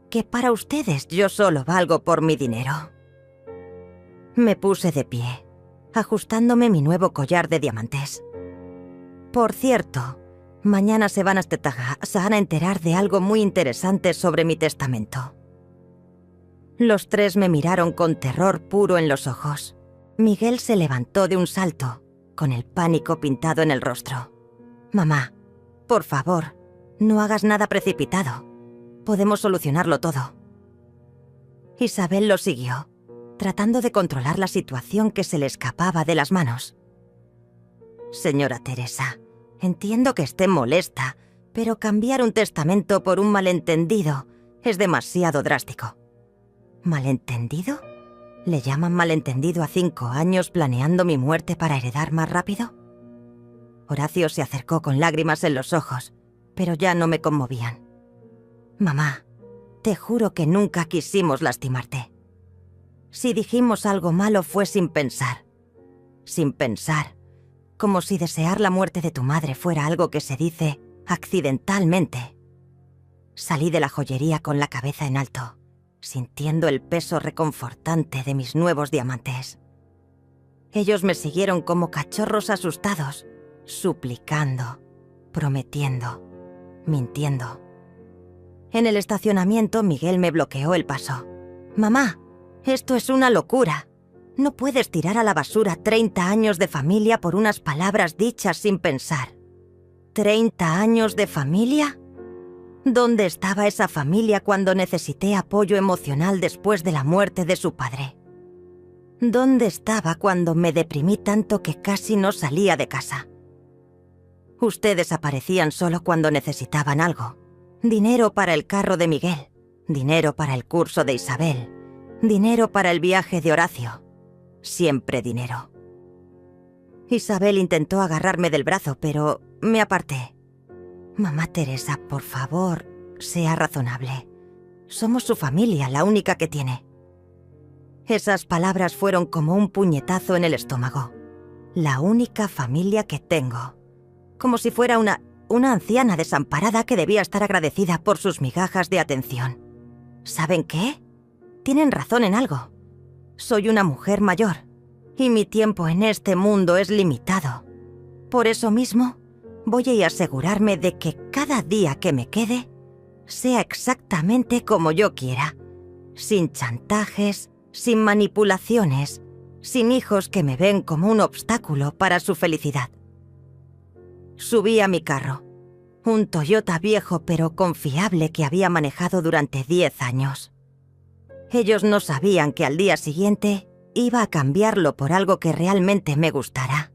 que para ustedes yo solo valgo por mi dinero. Me puse de pie, ajustándome mi nuevo collar de diamantes. Por cierto, mañana se van a enterar de algo muy interesante sobre mi testamento. Los tres me miraron con terror puro en los ojos. Miguel se levantó de un salto, con el pánico pintado en el rostro. Mamá, por favor, no hagas nada precipitado. Podemos solucionarlo todo. Isabel lo siguió, tratando de controlar la situación que se le escapaba de las manos. Señora Teresa, entiendo que esté molesta, pero cambiar un testamento por un malentendido es demasiado drástico. ¿Malentendido? ¿Le llaman malentendido a 5 años planeando mi muerte para heredar más rápido? Horacio se acercó con lágrimas en los ojos, pero ya no me conmovían. Mamá, te juro que nunca quisimos lastimarte. Si dijimos algo malo fue sin pensar. Sin pensar. Como si desear la muerte de tu madre fuera algo que se dice accidentalmente. Salí de la joyería con la cabeza en alto, sintiendo el peso reconfortante de mis nuevos diamantes. Ellos me siguieron como cachorros asustados, suplicando, prometiendo, mintiendo. En el estacionamiento, Miguel me bloqueó el paso. Mamá, esto es una locura. No puedes tirar a la basura 30 años de familia por unas palabras dichas sin pensar. ¿30 años de familia? ¿Dónde estaba esa familia cuando necesité apoyo emocional después de la muerte de su padre? ¿Dónde estaba cuando me deprimí tanto que casi no salía de casa? Ustedes aparecían solo cuando necesitaban algo. Dinero para el carro de Miguel, dinero para el curso de Isabel, dinero para el viaje de Horacio. Siempre dinero. Isabel intentó agarrarme del brazo, pero me aparté. Mamá Teresa, por favor, sea razonable. Somos su familia, la única que tiene. Esas palabras fueron como un puñetazo en el estómago. La única familia que tengo. Como si fuera una anciana desamparada que debía estar agradecida por sus migajas de atención. ¿Saben qué? Tienen razón en algo. Soy una mujer mayor, y mi tiempo en este mundo es limitado. Por eso mismo, voy a asegurarme de que cada día que me quede sea exactamente como yo quiera, sin chantajes, sin manipulaciones, sin hijos que me ven como un obstáculo para su felicidad. Subí a mi carro, un Toyota viejo pero confiable que había manejado durante 10 años. Ellos no sabían que al día siguiente iba a cambiarlo por algo que realmente me gustara.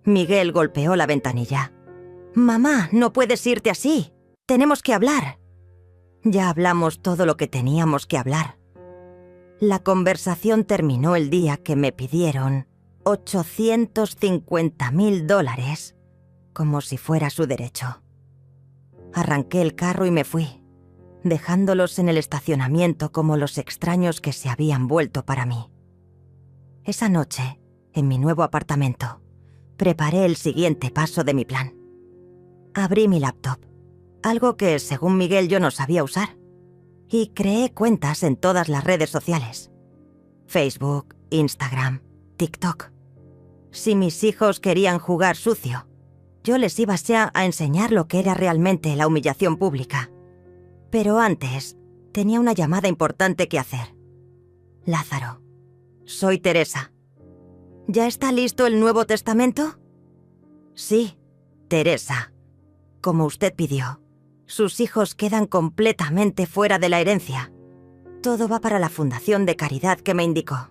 Miguel golpeó la ventanilla. «Mamá, no puedes irte así. Tenemos que hablar». Ya hablamos todo lo que teníamos que hablar. La conversación terminó el día que me pidieron $850.000, como si fuera su derecho. Arranqué el carro y me fui, dejándolos en el estacionamiento como los extraños que se habían vuelto para mí. Esa noche, en mi nuevo apartamento, preparé el siguiente paso de mi plan. Abrí mi laptop, algo que, según Miguel, yo no sabía usar, y creé cuentas en todas las redes sociales: Facebook, Instagram, TikTok. Si mis hijos querían jugar sucio, yo les iba a enseñar lo que era realmente la humillación pública. Pero antes, tenía una llamada importante que hacer. Lázaro, soy Teresa. ¿Ya está listo el Nuevo Testamento? Sí, Teresa. Como usted pidió, sus hijos quedan completamente fuera de la herencia. Todo va para la fundación de caridad que me indicó.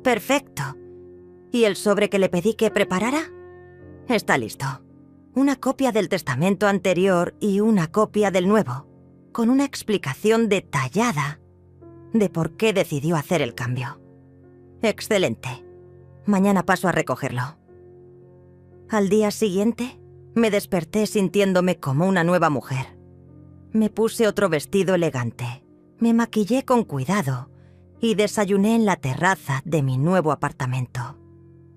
Perfecto. ¿Y el sobre que le pedí que preparara? Está listo. Una copia del testamento anterior y una copia del nuevo, con una explicación detallada de por qué decidió hacer el cambio. Excelente. Mañana paso a recogerlo. Al día siguiente, me desperté sintiéndome como una nueva mujer. Me puse otro vestido elegante, me maquillé con cuidado y desayuné en la terraza de mi nuevo apartamento,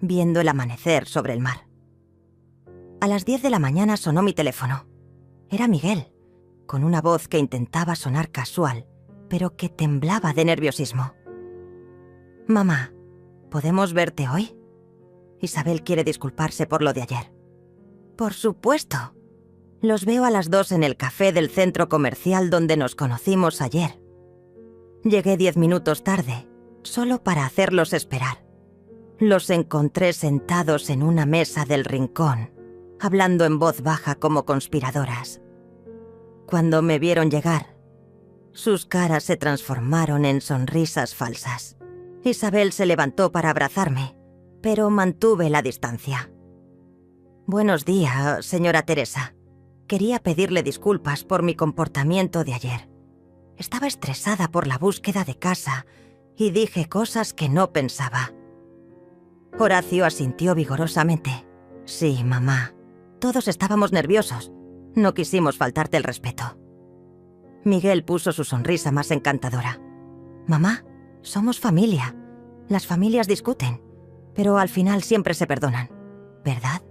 viendo el amanecer sobre el mar. A las 10 de la mañana sonó mi teléfono. Era Miguel, con una voz que intentaba sonar casual, pero que temblaba de nerviosismo. Mamá, ¿podemos verte hoy? Isabel quiere disculparse por lo de ayer. Por supuesto. Los veo a las 2 en el café del centro comercial donde nos conocimos ayer. Llegué 10 minutos tarde, solo para hacerlos esperar. Los encontré sentados en una mesa del rincón, hablando en voz baja como conspiradoras. Cuando me vieron llegar, sus caras se transformaron en sonrisas falsas. Isabel se levantó para abrazarme, pero mantuve la distancia. Buenos días, señora Teresa. Quería pedirle disculpas por mi comportamiento de ayer. Estaba estresada por la búsqueda de casa y dije cosas que no pensaba. Horacio asintió vigorosamente. Sí, mamá. Todos estábamos nerviosos. No quisimos faltarte el respeto. Miguel puso su sonrisa más encantadora. Mamá, somos familia. Las familias discuten, pero al final siempre se perdonan, ¿verdad?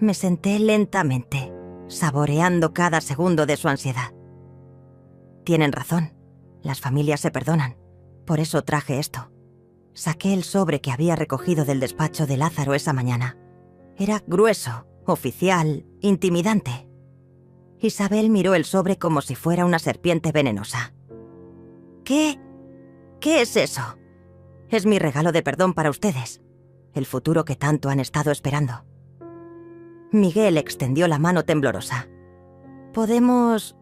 Me senté lentamente, saboreando cada segundo de su ansiedad. Tienen razón, las familias se perdonan. Por eso traje esto. Saqué el sobre que había recogido del despacho de Lázaro esa mañana. Era grueso, oficial, intimidante. Isabel miró el sobre como si fuera una serpiente venenosa. ¿Qué es eso? Es mi regalo de perdón para ustedes, el futuro que tanto han estado esperando. Miguel extendió la mano temblorosa. ¿Podemos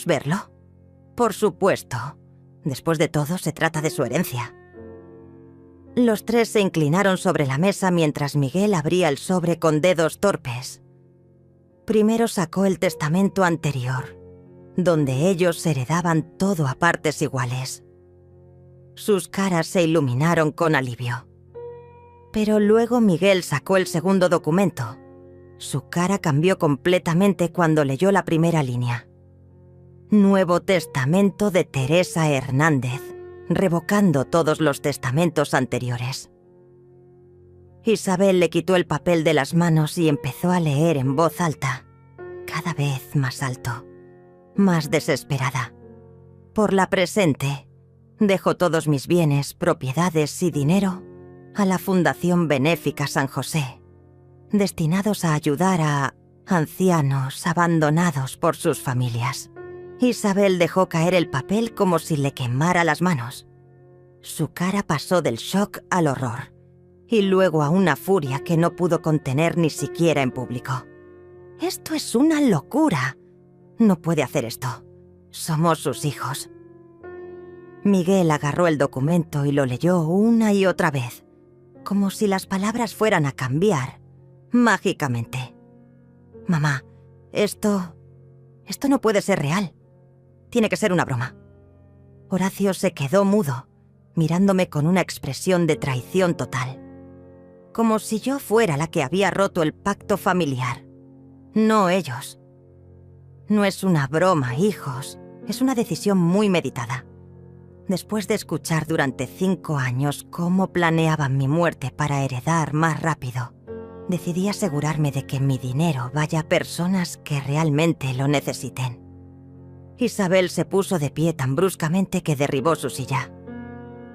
verlo? Por supuesto. Después de todo, se trata de su herencia. Los tres se inclinaron sobre la mesa mientras Miguel abría el sobre con dedos torpes. Primero sacó el testamento anterior, donde ellos heredaban todo a partes iguales. Sus caras se iluminaron con alivio. Pero luego Miguel sacó el segundo documento. Su cara cambió completamente cuando leyó la primera línea. Nuevo Testamento de Teresa Hernández, revocando todos los testamentos anteriores. Isabel le quitó el papel de las manos y empezó a leer en voz alta, cada vez más alto, más desesperada. Por la presente, dejo todos mis bienes, propiedades y dinero a la Fundación Benéfica San José, destinados a ayudar a ancianos abandonados por sus familias. Isabel dejó caer el papel como si le quemara las manos. Su cara pasó del shock al horror, y luego a una furia que no pudo contener ni siquiera en público. «Esto es una locura. No puede hacer esto. Somos sus hijos». Miguel agarró el documento y lo leyó una y otra vez, como si las palabras fueran a cambiar, mágicamente. «Mamá, esto no puede ser real. Tiene que ser una broma». Horacio se quedó mudo, mirándome con una expresión de traición total. Como si yo fuera la que había roto el pacto familiar. No ellos. No es una broma, hijos. Es una decisión muy meditada. Después de escuchar durante 5 años cómo planeaban mi muerte para heredar más rápido, decidí asegurarme de que mi dinero vaya a personas que realmente lo necesiten. Isabel se puso de pie tan bruscamente que derribó su silla.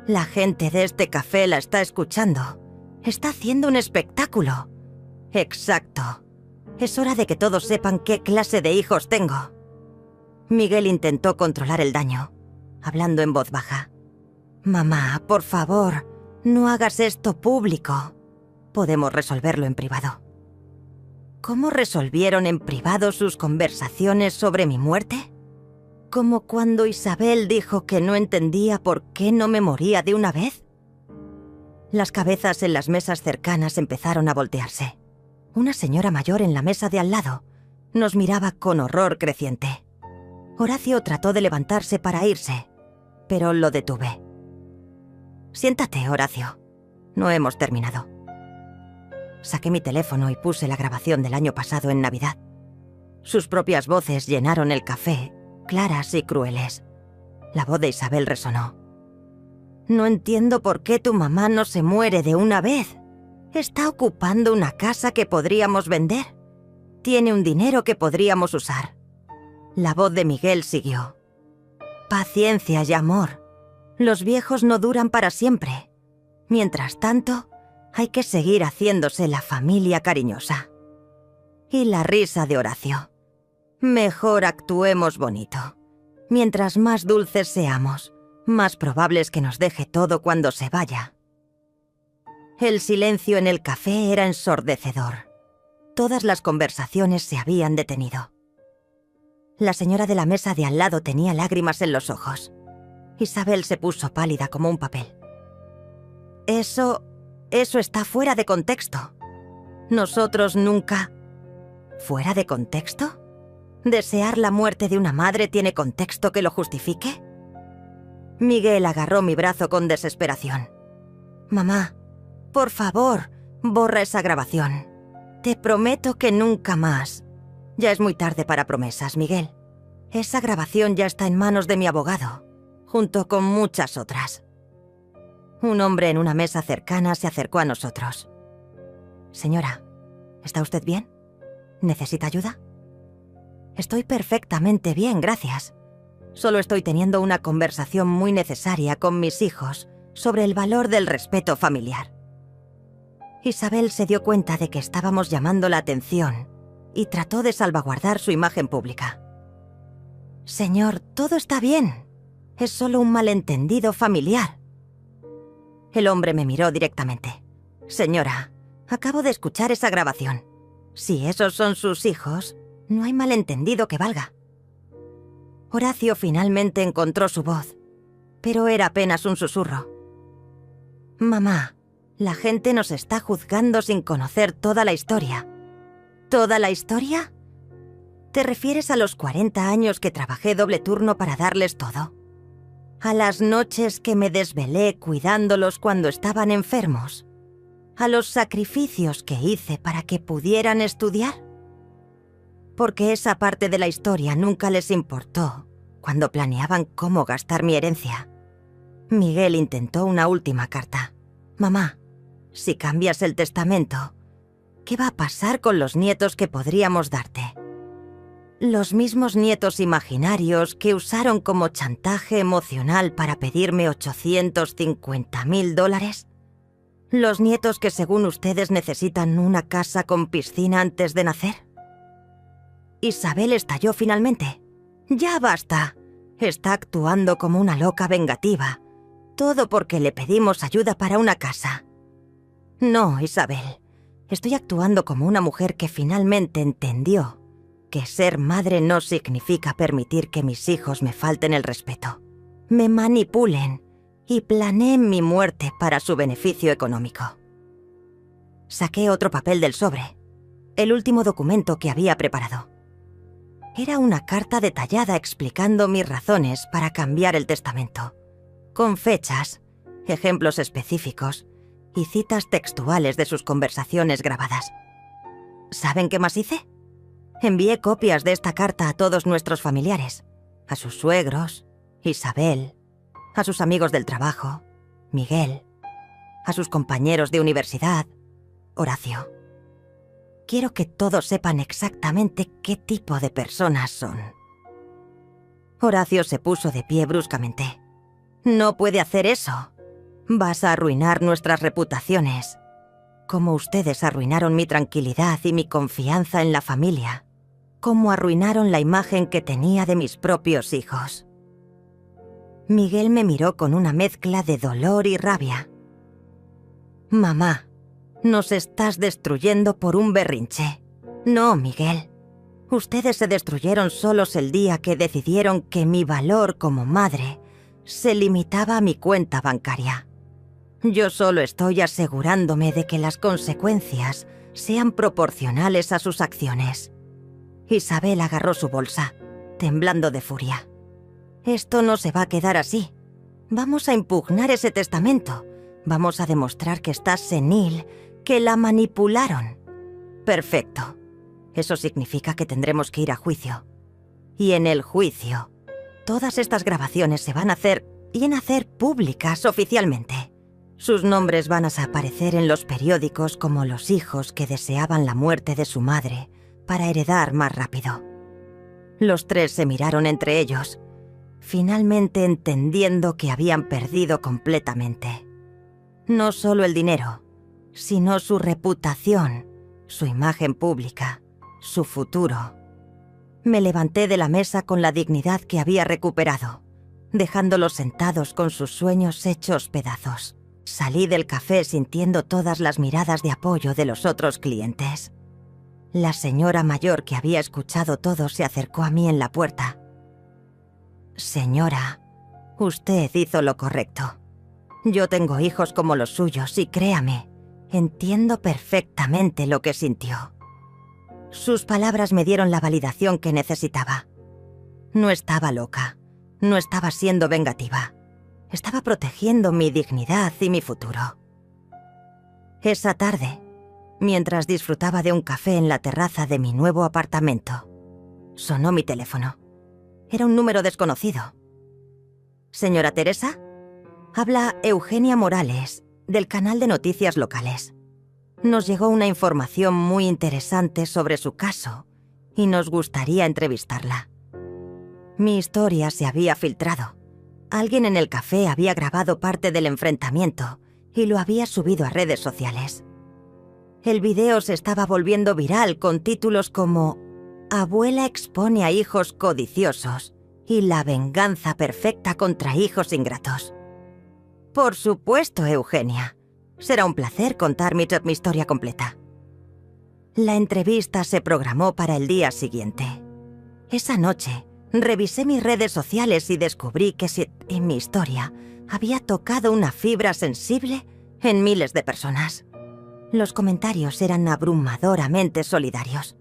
La gente de este café la está escuchando. Está haciendo un espectáculo. Exacto. Es hora de que todos sepan qué clase de hijos tengo. Miguel intentó controlar el daño, hablando en voz baja. Mamá, por favor, no hagas esto público. Podemos resolverlo en privado. ¿Cómo resolvieron en privado sus conversaciones sobre mi muerte? Como cuando Isabel dijo que no entendía por qué no me moría de una vez. Las cabezas en las mesas cercanas empezaron a voltearse. Una señora mayor en la mesa de al lado nos miraba con horror creciente. Horacio trató de levantarse para irse, pero lo detuve. Siéntate, Horacio. No hemos terminado. Saqué mi teléfono y puse la grabación del año pasado en Navidad. Sus propias voces llenaron el café, claras y crueles. La voz de Isabel resonó. No entiendo por qué tu mamá no se muere de una vez. Está ocupando una casa que podríamos vender. Tiene un dinero que podríamos usar. La voz de Miguel siguió. Paciencia y amor. Los viejos no duran para siempre. Mientras tanto, hay que seguir haciéndose la familia cariñosa. Y la risa de Horacio. Mejor actuemos bonito. Mientras más dulces seamos, más probable es que nos deje todo cuando se vaya. El silencio en el café era ensordecedor. Todas las conversaciones se habían detenido. La señora de la mesa de al lado tenía lágrimas en los ojos. Isabel se puso pálida como un papel. Eso está fuera de contexto. Nosotros nunca... ¿Fuera de contexto? ¿Desear la muerte de una madre tiene contexto que lo justifique? Miguel agarró mi brazo con desesperación. Mamá, por favor, borra esa grabación. Te prometo que nunca más. Ya es muy tarde para promesas, Miguel. Esa grabación ya está en manos de mi abogado, junto con muchas otras. Un hombre en una mesa cercana se acercó a nosotros. Señora, ¿está usted bien? ¿Necesita ayuda? Estoy perfectamente bien, gracias. Solo estoy teniendo una conversación muy necesaria con mis hijos sobre el valor del respeto familiar. Isabel se dio cuenta de que estábamos llamando la atención y trató de salvaguardar su imagen pública. Señor, todo está bien. Es solo un malentendido familiar. El hombre me miró directamente. Señora, acabo de escuchar esa grabación. Si esos son sus hijos, no hay malentendido que valga. Horacio finalmente encontró su voz, pero era apenas un susurro. Mamá, la gente nos está juzgando sin conocer toda la historia. ¿Toda la historia? ¿Te refieres a los 40 años que trabajé doble turno para darles todo? ¿A las noches que me desvelé cuidándolos cuando estaban enfermos? ¿A los sacrificios que hice para que pudieran estudiar? Porque esa parte de la historia nunca les importó cuando planeaban cómo gastar mi herencia. Miguel intentó una última carta. Mamá, si cambias el testamento, ¿qué va a pasar con los nietos que podríamos darte? Los mismos nietos imaginarios que usaron como chantaje emocional para pedirme $850.000. ¿Los nietos que según ustedes necesitan una casa con piscina antes de nacer? Isabel estalló finalmente. ¡Ya basta! Está actuando como una loca vengativa. Todo porque le pedimos ayuda para una casa. No, Isabel. Estoy actuando como una mujer que finalmente entendió que ser madre no significa permitir que mis hijos me falten el respeto, me manipulen y planeen mi muerte para su beneficio económico. Saqué otro papel del sobre, el último documento que había preparado. Era una carta detallada explicando mis razones para cambiar el testamento, con fechas, ejemplos específicos y citas textuales de sus conversaciones grabadas. ¿Saben qué más hice? Envié copias de esta carta a todos nuestros familiares, a sus suegros, Isabel, a sus amigos del trabajo, Miguel, a sus compañeros de universidad, Horacio. Quiero que todos sepan exactamente qué tipo de personas son. Horacio se puso de pie bruscamente. No puede hacer eso. Vas a arruinar nuestras reputaciones. Como ustedes arruinaron mi tranquilidad y mi confianza en la familia. Como arruinaron la imagen que tenía de mis propios hijos. Miguel me miró con una mezcla de dolor y rabia. Mamá, nos estás destruyendo por un berrinche. No, Miguel. Ustedes se destruyeron solos el día que decidieron que mi valor como madre se limitaba a mi cuenta bancaria. Yo solo estoy asegurándome de que las consecuencias sean proporcionales a sus acciones. Isabel agarró su bolsa, temblando de furia. Esto no se va a quedar así. Vamos a impugnar ese testamento. Vamos a demostrar que estás senil, que la manipularon. Perfecto. Eso significa que tendremos que ir a juicio. Y en el juicio, todas estas grabaciones se van a hacer públicas oficialmente. Sus nombres van a aparecer en los periódicos como los hijos que deseaban la muerte de su madre para heredar más rápido. Los tres se miraron entre ellos, finalmente entendiendo que habían perdido completamente. No solo el dinero, sino su reputación, su imagen pública, su futuro. Me levanté de la mesa con la dignidad que había recuperado, dejándolos sentados con sus sueños hechos pedazos. Salí del café sintiendo todas las miradas de apoyo de los otros clientes. La señora mayor que había escuchado todo se acercó a mí en la puerta. Señora, usted hizo lo correcto. Yo tengo hijos como los suyos y créame, entiendo perfectamente lo que sintió. Sus palabras me dieron la validación que necesitaba. No estaba loca, no estaba siendo vengativa. Estaba protegiendo mi dignidad y mi futuro. Esa tarde, mientras disfrutaba de un café en la terraza de mi nuevo apartamento, sonó mi teléfono. Era un número desconocido. Señora Teresa, habla Eugenia Morales, del canal de noticias locales. Nos llegó una información muy interesante sobre su caso y nos gustaría entrevistarla. Mi historia se había filtrado. Alguien en el café había grabado parte del enfrentamiento y lo había subido a redes sociales. El video se estaba volviendo viral con títulos como «Abuela expone a hijos codiciosos» y «La venganza perfecta contra hijos ingratos». Por supuesto, Eugenia. Será un placer contar mi historia completa. La entrevista se programó para el día siguiente. Esa noche, revisé mis redes sociales y descubrí que en mi historia había tocado una fibra sensible en miles de personas. Los comentarios eran abrumadoramente solidarios.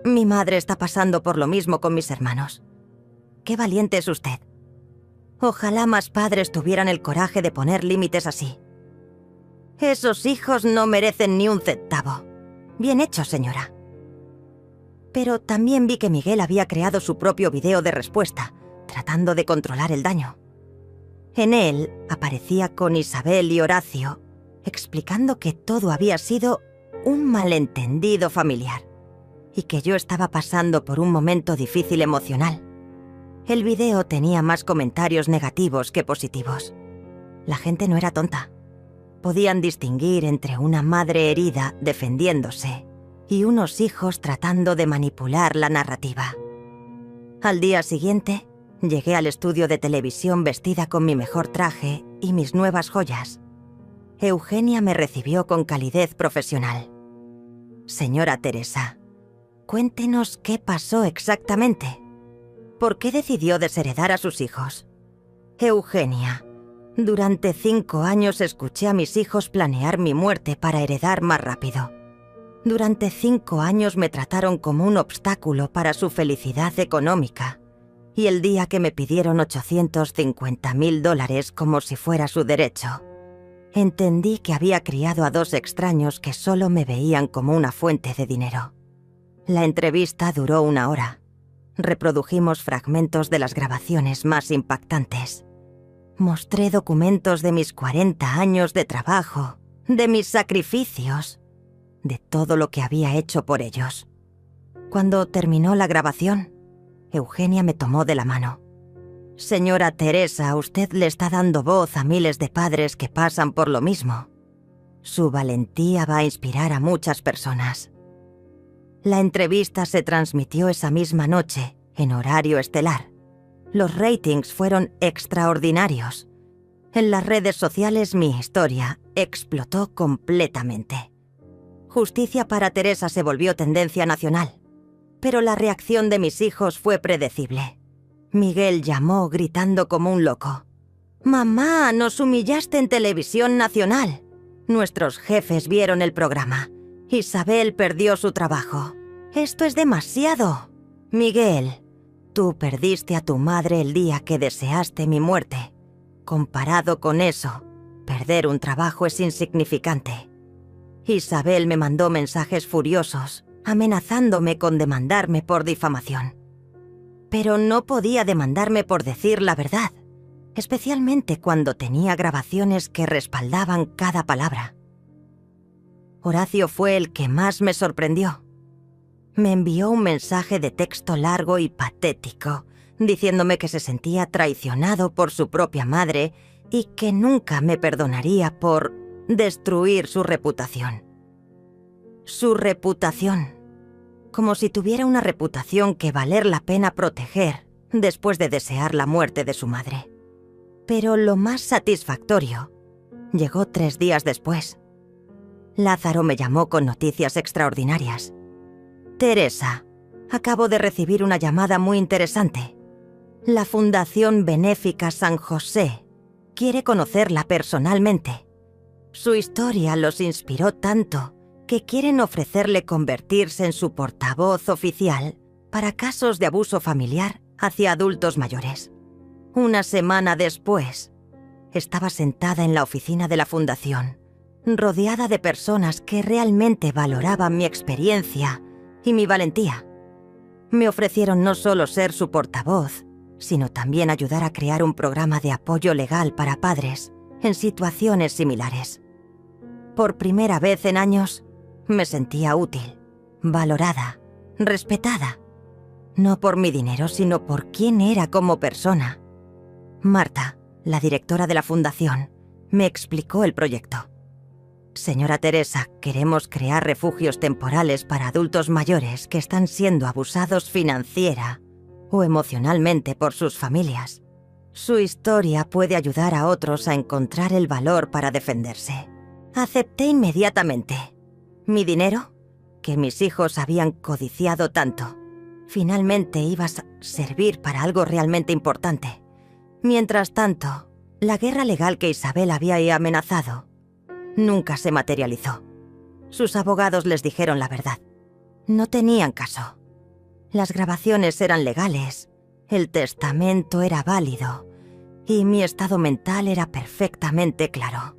Mi madre está pasando por lo mismo con mis hermanos. Qué valiente es usted. Ojalá más padres tuvieran el coraje de poner límites así. Esos hijos no merecen ni un centavo. Bien hecho, señora. Pero también vi que Miguel había creado su propio video de respuesta, tratando de controlar el daño. En él aparecía con Isabel y Horacio, explicando que todo había sido un malentendido familiar y que yo estaba pasando por un momento difícil emocional. El video tenía más comentarios negativos que positivos. La gente no era tonta. Podían distinguir entre una madre herida defendiéndose y unos hijos tratando de manipular la narrativa. Al día siguiente, llegué al estudio de televisión vestida con mi mejor traje y mis nuevas joyas. Eugenia me recibió con calidez profesional. Señora Teresa, cuéntenos qué pasó exactamente. ¿Por qué decidió desheredar a sus hijos? Eugenia, durante 5 años escuché a mis hijos planear mi muerte para heredar más rápido. Durante 5 años me trataron como un obstáculo para su felicidad económica, y el día que me pidieron $850.000 como si fuera su derecho, entendí que había criado a 2 extraños que solo me veían como una fuente de dinero. La entrevista duró 1 hora. Reprodujimos fragmentos de las grabaciones más impactantes. Mostré documentos de mis 40 años de trabajo, de mis sacrificios, de todo lo que había hecho por ellos. Cuando terminó la grabación, Eugenia me tomó de la mano. «Señora Teresa, usted le está dando voz a miles de padres que pasan por lo mismo. Su valentía va a inspirar a muchas personas». La entrevista se transmitió esa misma noche, en horario estelar. Los ratings fueron extraordinarios. En las redes sociales mi historia explotó completamente. Justicia para Teresa se volvió tendencia nacional. Pero la reacción de mis hijos fue predecible. Miguel llamó gritando como un loco. «Mamá, nos humillaste en televisión nacional». Nuestros jefes vieron el programa. Isabel perdió su trabajo. «Esto es demasiado». «Miguel, tú perdiste a tu madre el día que deseaste mi muerte. Comparado con eso, perder un trabajo es insignificante». Isabel me mandó mensajes furiosos, amenazándome con demandarme por difamación. Pero no podía demandarme por decir la verdad, especialmente cuando tenía grabaciones que respaldaban cada palabra. Horacio fue el que más me sorprendió. Me envió un mensaje de texto largo y patético, diciéndome que se sentía traicionado por su propia madre y que nunca me perdonaría por destruir su reputación. Su reputación. Como si tuviera una reputación que valer la pena proteger después de desear la muerte de su madre. Pero lo más satisfactorio llegó 3 días después. Lázaro me llamó con noticias extraordinarias. «Teresa, acabo de recibir una llamada muy interesante. La Fundación Benéfica San José quiere conocerla personalmente. Su historia los inspiró tanto que quieren ofrecerle convertirse en su portavoz oficial para casos de abuso familiar hacia adultos mayores». 1 semana después, estaba sentada en la oficina de la fundación, rodeada de personas que realmente valoraban mi experiencia y mi valentía. Me ofrecieron no solo ser su portavoz, sino también ayudar a crear un programa de apoyo legal para padres en situaciones similares. Por primera vez en años, me sentía útil, valorada, respetada. No por mi dinero, sino por quién era como persona. Marta, la directora de la fundación, me explicó el proyecto. «Señora Teresa, queremos crear refugios temporales para adultos mayores que están siendo abusados financiera o emocionalmente por sus familias. Su historia puede ayudar a otros a encontrar el valor para defenderse». Acepté inmediatamente. Mi dinero, que mis hijos habían codiciado tanto, finalmente iba a servir para algo realmente importante. Mientras tanto, la guerra legal que Isabel había amenazado nunca se materializó. Sus abogados les dijeron la verdad. No tenían caso. Las grabaciones eran legales, el testamento era válido y mi estado mental era perfectamente claro.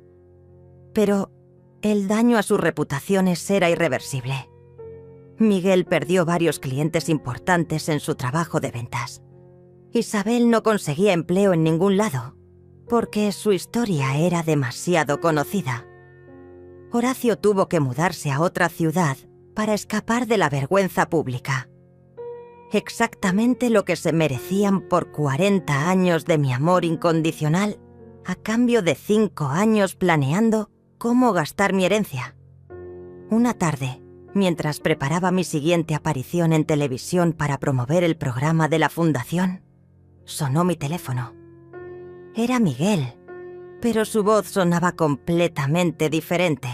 Pero el daño a sus reputaciones era irreversible. Miguel perdió varios clientes importantes en su trabajo de ventas. Isabel no conseguía empleo en ningún lado, porque su historia era demasiado conocida. Horacio tuvo que mudarse a otra ciudad para escapar de la vergüenza pública. Exactamente lo que se merecían por 40 años de mi amor incondicional, a cambio de 5 años planeando cómo gastar mi herencia. Una tarde, mientras preparaba mi siguiente aparición en televisión para promover el programa de la fundación, sonó mi teléfono. Era Miguel, pero su voz sonaba completamente diferente.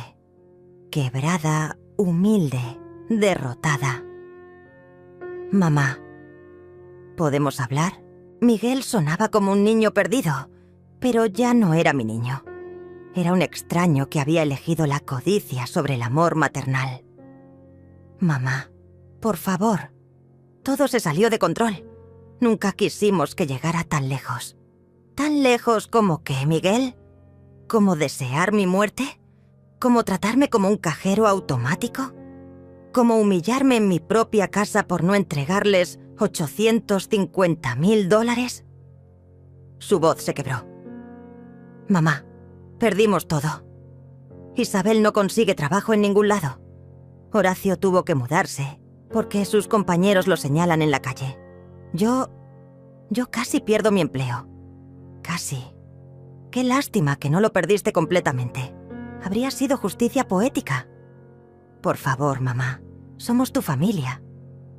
Quebrada, humilde, derrotada. «Mamá, ¿podemos hablar?» Miguel sonaba como un niño perdido, pero ya no era mi niño. Era un extraño que había elegido la codicia sobre el amor maternal. Mamá, por favor. Todo se salió de control. Nunca quisimos que llegara tan lejos. ¿Tan lejos como qué, Miguel? ¿Como desear mi muerte? ¿Como tratarme como un cajero automático? ¿Como humillarme en mi propia casa por no entregarles $850.000? Su voz se quebró. Mamá, perdimos todo. Isabel no consigue trabajo en ningún lado. Horacio tuvo que mudarse porque sus compañeros lo señalan en la calle. Yo casi pierdo mi empleo. Casi. Qué lástima que no lo perdiste completamente. Habría sido justicia poética. Por favor, mamá, somos tu familia.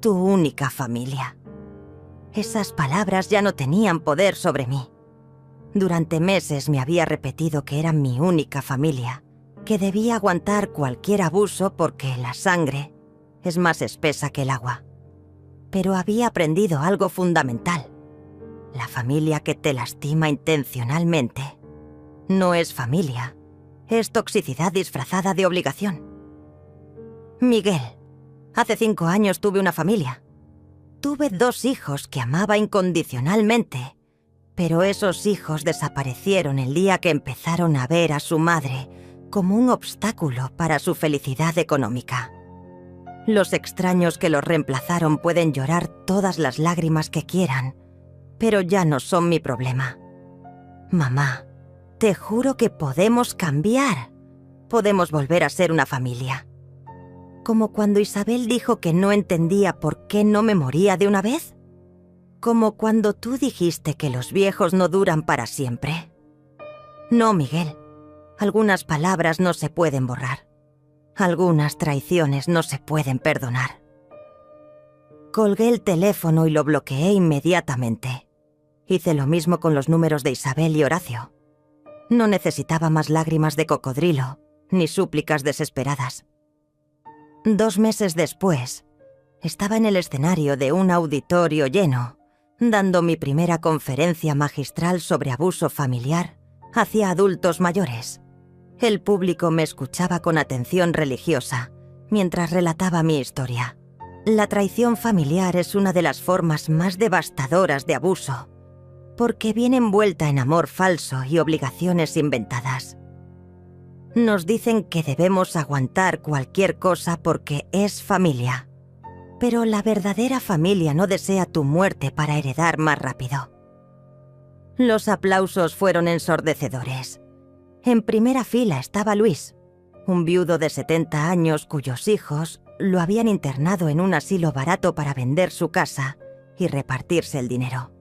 Tu única familia. Esas palabras ya no tenían poder sobre mí. Durante meses me había repetido que eran mi única familia, que debía aguantar cualquier abuso porque la sangre es más espesa que el agua. Pero había aprendido algo fundamental. La familia que te lastima intencionalmente no es familia, es toxicidad disfrazada de obligación. Miguel, hace 5 años tuve una familia. Tuve 2 hijos que amaba incondicionalmente, pero esos hijos desaparecieron el día que empezaron a ver a su madre como un obstáculo para su felicidad económica. Los extraños que los reemplazaron pueden llorar todas las lágrimas que quieran, pero ya no son mi problema. Mamá, te juro que podemos cambiar. Podemos volver a ser una familia. Como cuando Isabel dijo que no entendía por qué no me moría de una vez. Como cuando tú dijiste que los viejos no duran para siempre. No, Miguel. Algunas palabras no se pueden borrar. Algunas traiciones no se pueden perdonar. Colgué el teléfono y lo bloqueé inmediatamente. Hice lo mismo con los números de Isabel y Horacio. No necesitaba más lágrimas de cocodrilo, ni súplicas desesperadas. 2 meses después, estaba en el escenario de un auditorio lleno, dando mi primera conferencia magistral sobre abuso familiar hacia adultos mayores. El público me escuchaba con atención religiosa mientras relataba mi historia. La traición familiar es una de las formas más devastadoras de abuso, porque viene envuelta en amor falso y obligaciones inventadas. Nos dicen que debemos aguantar cualquier cosa porque es familia, pero la verdadera familia no desea tu muerte para heredar más rápido. Los aplausos fueron ensordecedores. En primera fila estaba Luis, un viudo de 70 años cuyos hijos lo habían internado en un asilo barato para vender su casa y repartirse el dinero.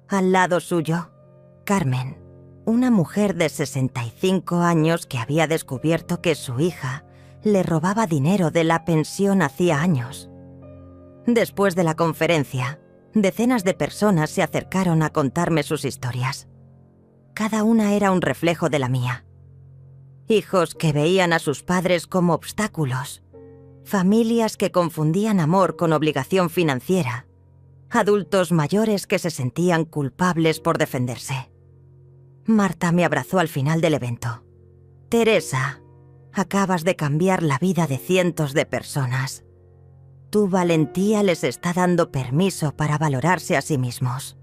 Al lado suyo, Carmen, una mujer de 65 años que había descubierto que su hija le robaba dinero de la pensión hacía años. Después de la conferencia, decenas de personas se acercaron a contarme sus historias. Cada una era un reflejo de la mía. Hijos que veían a sus padres como obstáculos, familias que confundían amor con obligación financiera, adultos mayores que se sentían culpables por defenderse. Marta me abrazó al final del evento. Teresa, acabas de cambiar la vida de cientos de personas. Tu valentía les está dando permiso para valorarse a sí mismos.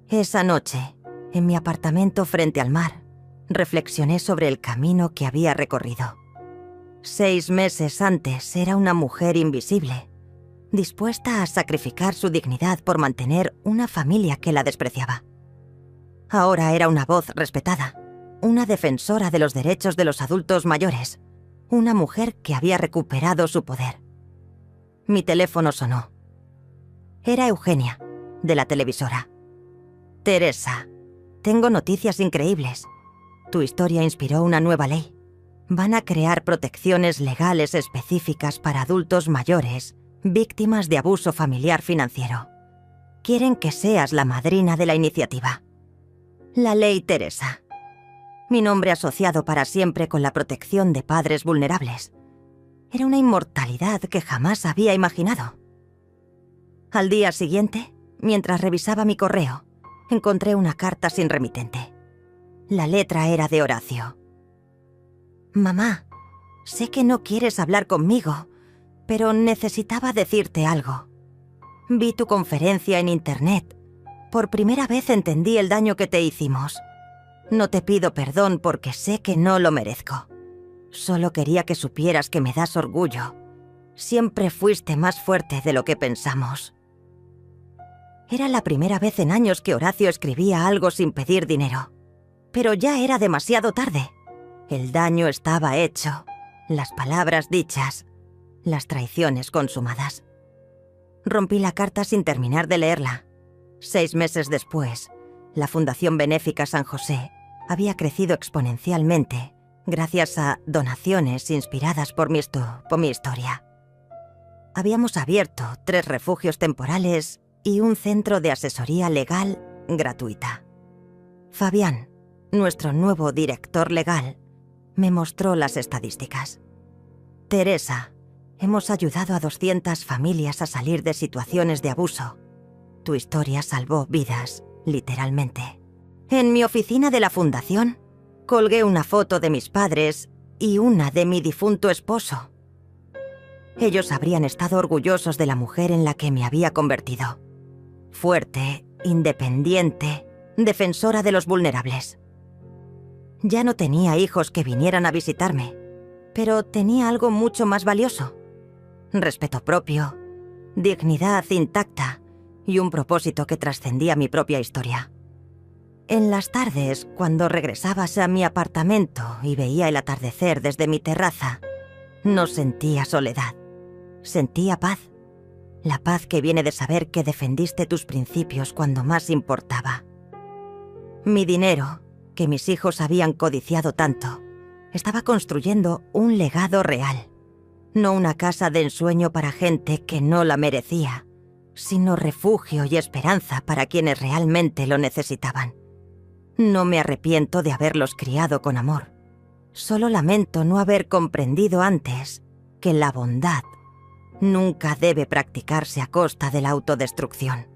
Esa noche, en mi apartamento frente al mar, reflexioné sobre el camino que había recorrido. 6 meses antes era una mujer invisible, dispuesta a sacrificar su dignidad por mantener una familia que la despreciaba. Ahora era una voz respetada, una defensora de los derechos de los adultos mayores, una mujer que había recuperado su poder. Mi teléfono sonó. Era Eugenia, de la televisora. Teresa, tengo noticias increíbles. Tu historia inspiró una nueva ley. Van a crear protecciones legales específicas para adultos mayores, víctimas de abuso familiar financiero. Quieren que seas la madrina de la iniciativa. La Ley Teresa. Mi nombre asociado para siempre con la protección de padres vulnerables. Era una inmortalidad que jamás había imaginado. Al día siguiente, mientras revisaba mi correo, encontré una carta sin remitente. La letra era de Horacio. Mamá, sé que no quieres hablar conmigo, pero necesitaba decirte algo. Vi tu conferencia en Internet. Por primera vez entendí el daño que te hicimos. No te pido perdón porque sé que no lo merezco. Solo quería que supieras que me das orgullo. Siempre fuiste más fuerte de lo que pensamos. Era la primera vez en años que Horacio escribía algo sin pedir dinero. Pero ya era demasiado tarde. El daño estaba hecho, las palabras dichas, las traiciones consumadas. Rompí la carta sin terminar de leerla. 6 meses después, la Fundación Benéfica San José había crecido exponencialmente gracias a donaciones inspiradas por mi historia. Habíamos abierto 3 refugios temporales y un centro de asesoría legal gratuita. Fabián, nuestro nuevo director legal, me mostró las estadísticas. Teresa, hemos ayudado a 200 familias a salir de situaciones de abuso. Tu historia salvó vidas, literalmente. En mi oficina de la fundación, colgué una foto de mis padres y una de mi difunto esposo. Ellos habrían estado orgullosos de la mujer en la que me había convertido. Fuerte, independiente, defensora de los vulnerables. Ya no tenía hijos que vinieran a visitarme, pero tenía algo mucho más valioso. Respeto propio, dignidad intacta y un propósito que trascendía mi propia historia. En las tardes, cuando regresabas a mi apartamento y veía el atardecer desde mi terraza, no sentía soledad, sentía paz. La paz que viene de saber que defendiste tus principios cuando más importaba. Mi dinero, que mis hijos habían codiciado tanto, estaba construyendo un legado real. No una casa de ensueño para gente que no la merecía, sino refugio y esperanza para quienes realmente lo necesitaban. No me arrepiento de haberlos criado con amor. Solo lamento no haber comprendido antes que la bondad nunca debe practicarse a costa de la autodestrucción.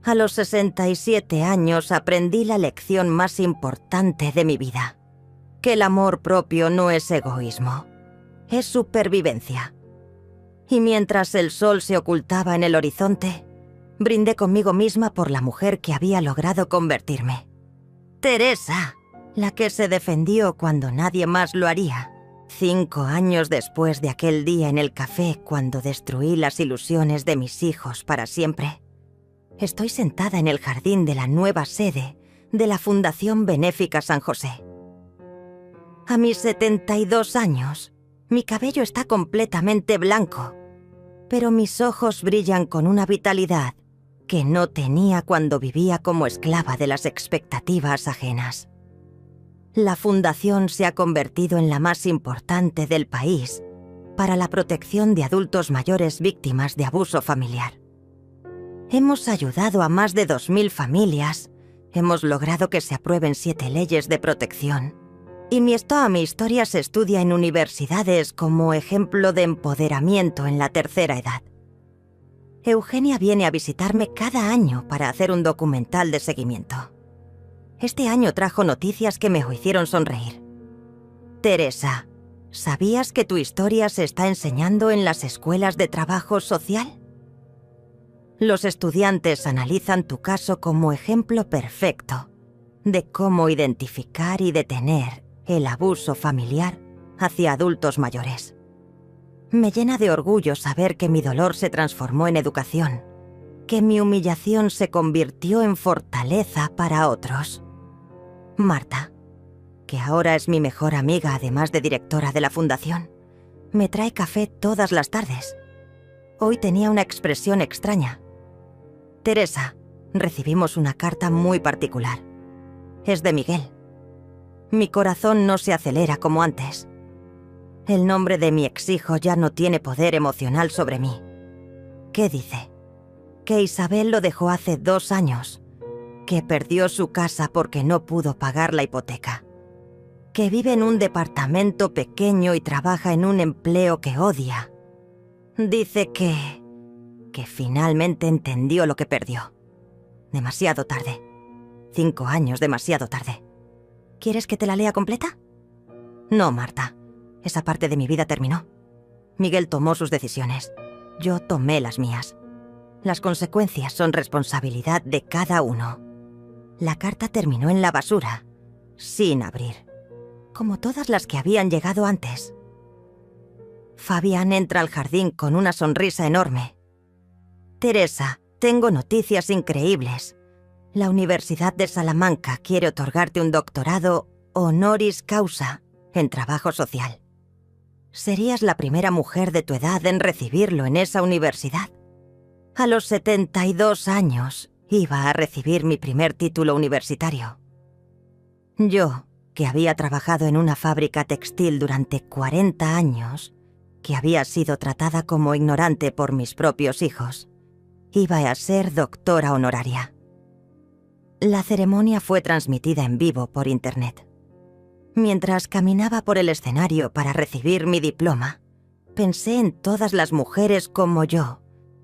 A los 67 años aprendí la lección más importante de mi vida: que el amor propio no es egoísmo, es supervivencia. Y mientras el sol se ocultaba en el horizonte, brindé conmigo misma por la mujer que había logrado convertirme. Teresa, la que se defendió cuando nadie más lo haría. 5 años después de aquel día en el café cuando destruí las ilusiones de mis hijos para siempre, estoy sentada en el jardín de la nueva sede de la Fundación Benéfica San José. A mis 72 años, mi cabello está completamente blanco, pero mis ojos brillan con una vitalidad que no tenía cuando vivía como esclava de las expectativas ajenas. La fundación se ha convertido en la más importante del país para la protección de adultos mayores víctimas de abuso familiar. Hemos ayudado a más de 2.000 familias, hemos logrado que se aprueben 7 leyes de protección, y mi historia se estudia en universidades como ejemplo de empoderamiento en la tercera edad. Eugenia viene a visitarme cada año para hacer un documental de seguimiento. Este año trajo noticias que me hicieron sonreír. Teresa, ¿sabías que tu historia se está enseñando en las escuelas de trabajo social? Los estudiantes analizan tu caso como ejemplo perfecto de cómo identificar y detener el abuso familiar hacia adultos mayores. Me llena de orgullo saber que mi dolor se transformó en educación, que mi humillación se convirtió en fortaleza para otros. Marta, que ahora es mi mejor amiga además de directora de la fundación, me trae café todas las tardes. Hoy tenía una expresión extraña. Teresa, recibimos una carta muy particular. Es de Miguel. Mi corazón no se acelera como antes. El nombre de mi ex-hijo ya no tiene poder emocional sobre mí. ¿Qué dice? Que Isabel lo dejó hace 2 años, que perdió su casa porque no pudo pagar la hipoteca, que vive en un departamento pequeño y trabaja en un empleo que odia. Dice que finalmente entendió lo que perdió. Demasiado tarde. 5 años demasiado tarde. ¿Quieres que te la lea completa? No, Marta. Esa parte de mi vida terminó. Miguel tomó sus decisiones. Yo tomé las mías. Las consecuencias son responsabilidad de cada uno. La carta terminó en la basura, sin abrir, como todas las que habían llegado antes. Fabián entra al jardín con una sonrisa enorme. Teresa, tengo noticias increíbles. La Universidad de Salamanca quiere otorgarte un doctorado honoris causa en trabajo social. Serías la primera mujer de tu edad en recibirlo en esa universidad. A los 72 años iba a recibir mi primer título universitario. Yo, que había trabajado en una fábrica textil durante 40 años, que había sido tratada como ignorante por mis propios hijos, iba a ser doctora honoraria. La ceremonia fue transmitida en vivo por internet. Mientras caminaba por el escenario para recibir mi diploma, pensé en todas las mujeres como yo,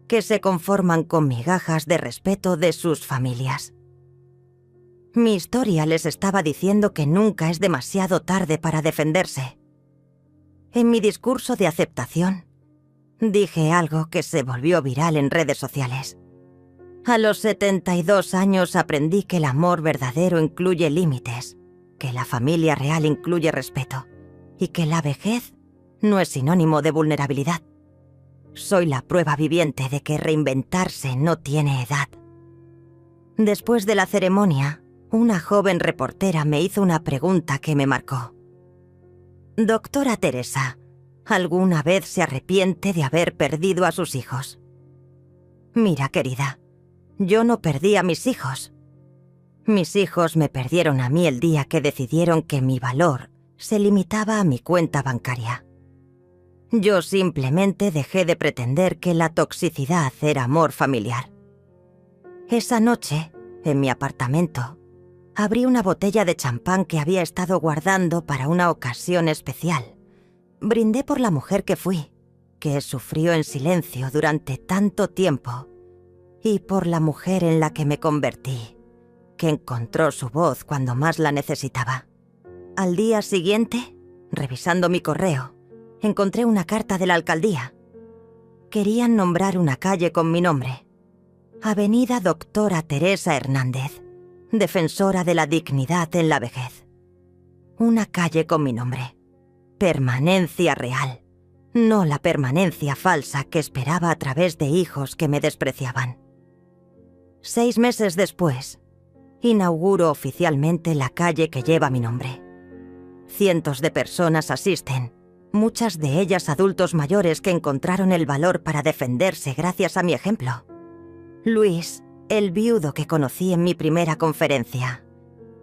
que se conforman con migajas de respeto de sus familias. Mi historia les estaba diciendo que nunca es demasiado tarde para defenderse. En mi discurso de aceptación, dije algo que se volvió viral en redes sociales. A los 72 años aprendí que el amor verdadero incluye límites, que la familia real incluye respeto y que la vejez no es sinónimo de vulnerabilidad. Soy la prueba viviente de que reinventarse no tiene edad. Después de la ceremonia, una joven reportera me hizo una pregunta que me marcó. Doctora Teresa, ¿alguna vez se arrepiente de haber perdido a sus hijos? Mira, querida, yo no perdí a mis hijos. Mis hijos me perdieron a mí el día que decidieron que mi valor se limitaba a mi cuenta bancaria. Yo simplemente dejé de pretender que la toxicidad era amor familiar. Esa noche, en mi apartamento, abrí una botella de champán que había estado guardando para una ocasión especial. Brindé por la mujer que fui, que sufrió en silencio durante tanto tiempo, y por la mujer en la que me convertí, que encontró su voz cuando más la necesitaba. Al día siguiente, revisando mi correo, encontré una carta de la alcaldía. Querían nombrar una calle con mi nombre. Avenida Doctora Teresa Hernández, defensora de la dignidad en la vejez. Una calle con mi nombre. Permanencia real, no la permanencia falsa que esperaba a través de hijos que me despreciaban. 6 meses después, inauguro oficialmente la calle que lleva mi nombre. Cientos de personas asisten, muchas de ellas adultos mayores que encontraron el valor para defenderse gracias a mi ejemplo. Luis, el viudo que conocí en mi primera conferencia,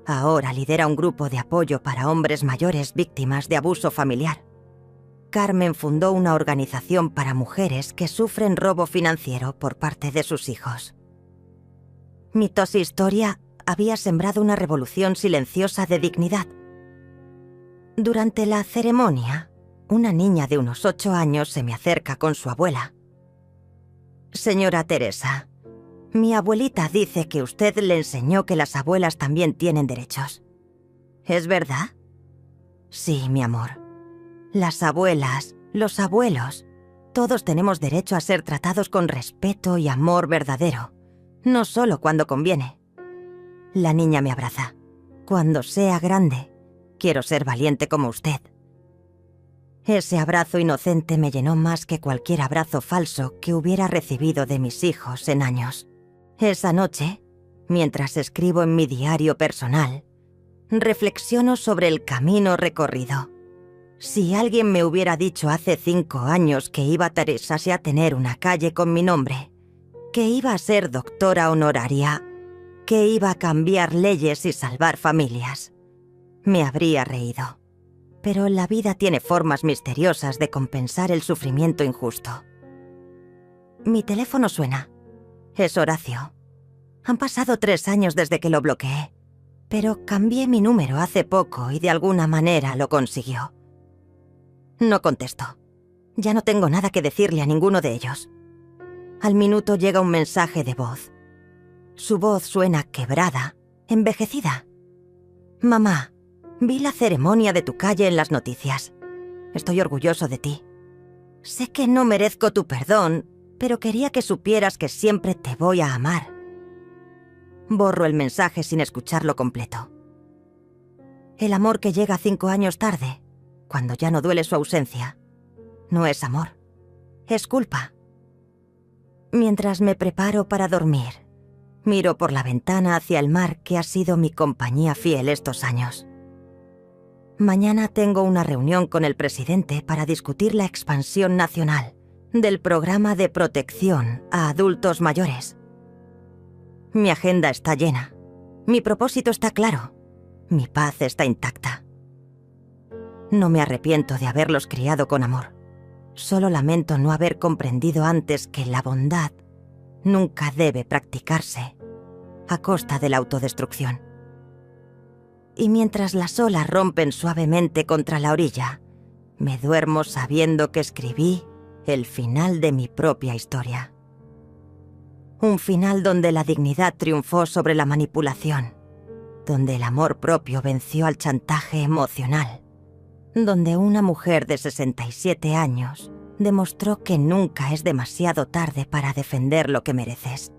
ahora lidera un grupo de apoyo para hombres mayores víctimas de abuso familiar. Carmen fundó una organización para mujeres que sufren robo financiero por parte de sus hijos. Mi historia había sembrado una revolución silenciosa de dignidad. Durante la ceremonia, una niña de unos 8 años se me acerca con su abuela. Señora Teresa, mi abuelita dice que usted le enseñó que las abuelas también tienen derechos. ¿Es verdad? Sí, mi amor. Las abuelas, los abuelos, todos tenemos derecho a ser tratados con respeto y amor verdadero, no solo cuando conviene. La niña me abraza. Cuando sea grande, quiero ser valiente como usted. Ese abrazo inocente me llenó más que cualquier abrazo falso que hubiera recibido de mis hijos en años. Esa noche, mientras escribo en mi diario personal, reflexiono sobre el camino recorrido. Si alguien me hubiera dicho hace 5 años que iba Teresa a tener una calle con mi nombre, que iba a ser doctora honoraria, que iba a cambiar leyes y salvar familias, me habría reído. Pero la vida tiene formas misteriosas de compensar el sufrimiento injusto. Mi teléfono suena. Es Horacio. Han pasado 3 años desde que lo bloqueé, pero cambié mi número hace poco y de alguna manera lo consiguió. No contesto. Ya no tengo nada que decirle a ninguno de ellos. Al minuto llega un mensaje de voz. Su voz suena quebrada, envejecida. Mamá, vi la ceremonia de tu calle en las noticias. Estoy orgulloso de ti. Sé que no merezco tu perdón, pero quería que supieras que siempre te voy a amar. Borro el mensaje sin escucharlo completo. El amor que llega 5 años tarde, cuando ya no duele su ausencia, no es amor, es culpa. Mientras me preparo para dormir, miro por la ventana hacia el mar que ha sido mi compañía fiel estos años. Mañana tengo una reunión con el presidente para discutir la expansión nacional del programa de protección a adultos mayores. Mi agenda está llena, mi propósito está claro, mi paz está intacta. No me arrepiento de haberlos criado con amor. Solo lamento no haber comprendido antes que la bondad nunca debe practicarse a costa de la autodestrucción. Y mientras las olas rompen suavemente contra la orilla, me duermo sabiendo que escribí el final de mi propia historia. Un final donde la dignidad triunfó sobre la manipulación, donde el amor propio venció al chantaje emocional, donde una mujer de 67 años demostró que nunca es demasiado tarde para defender lo que mereces.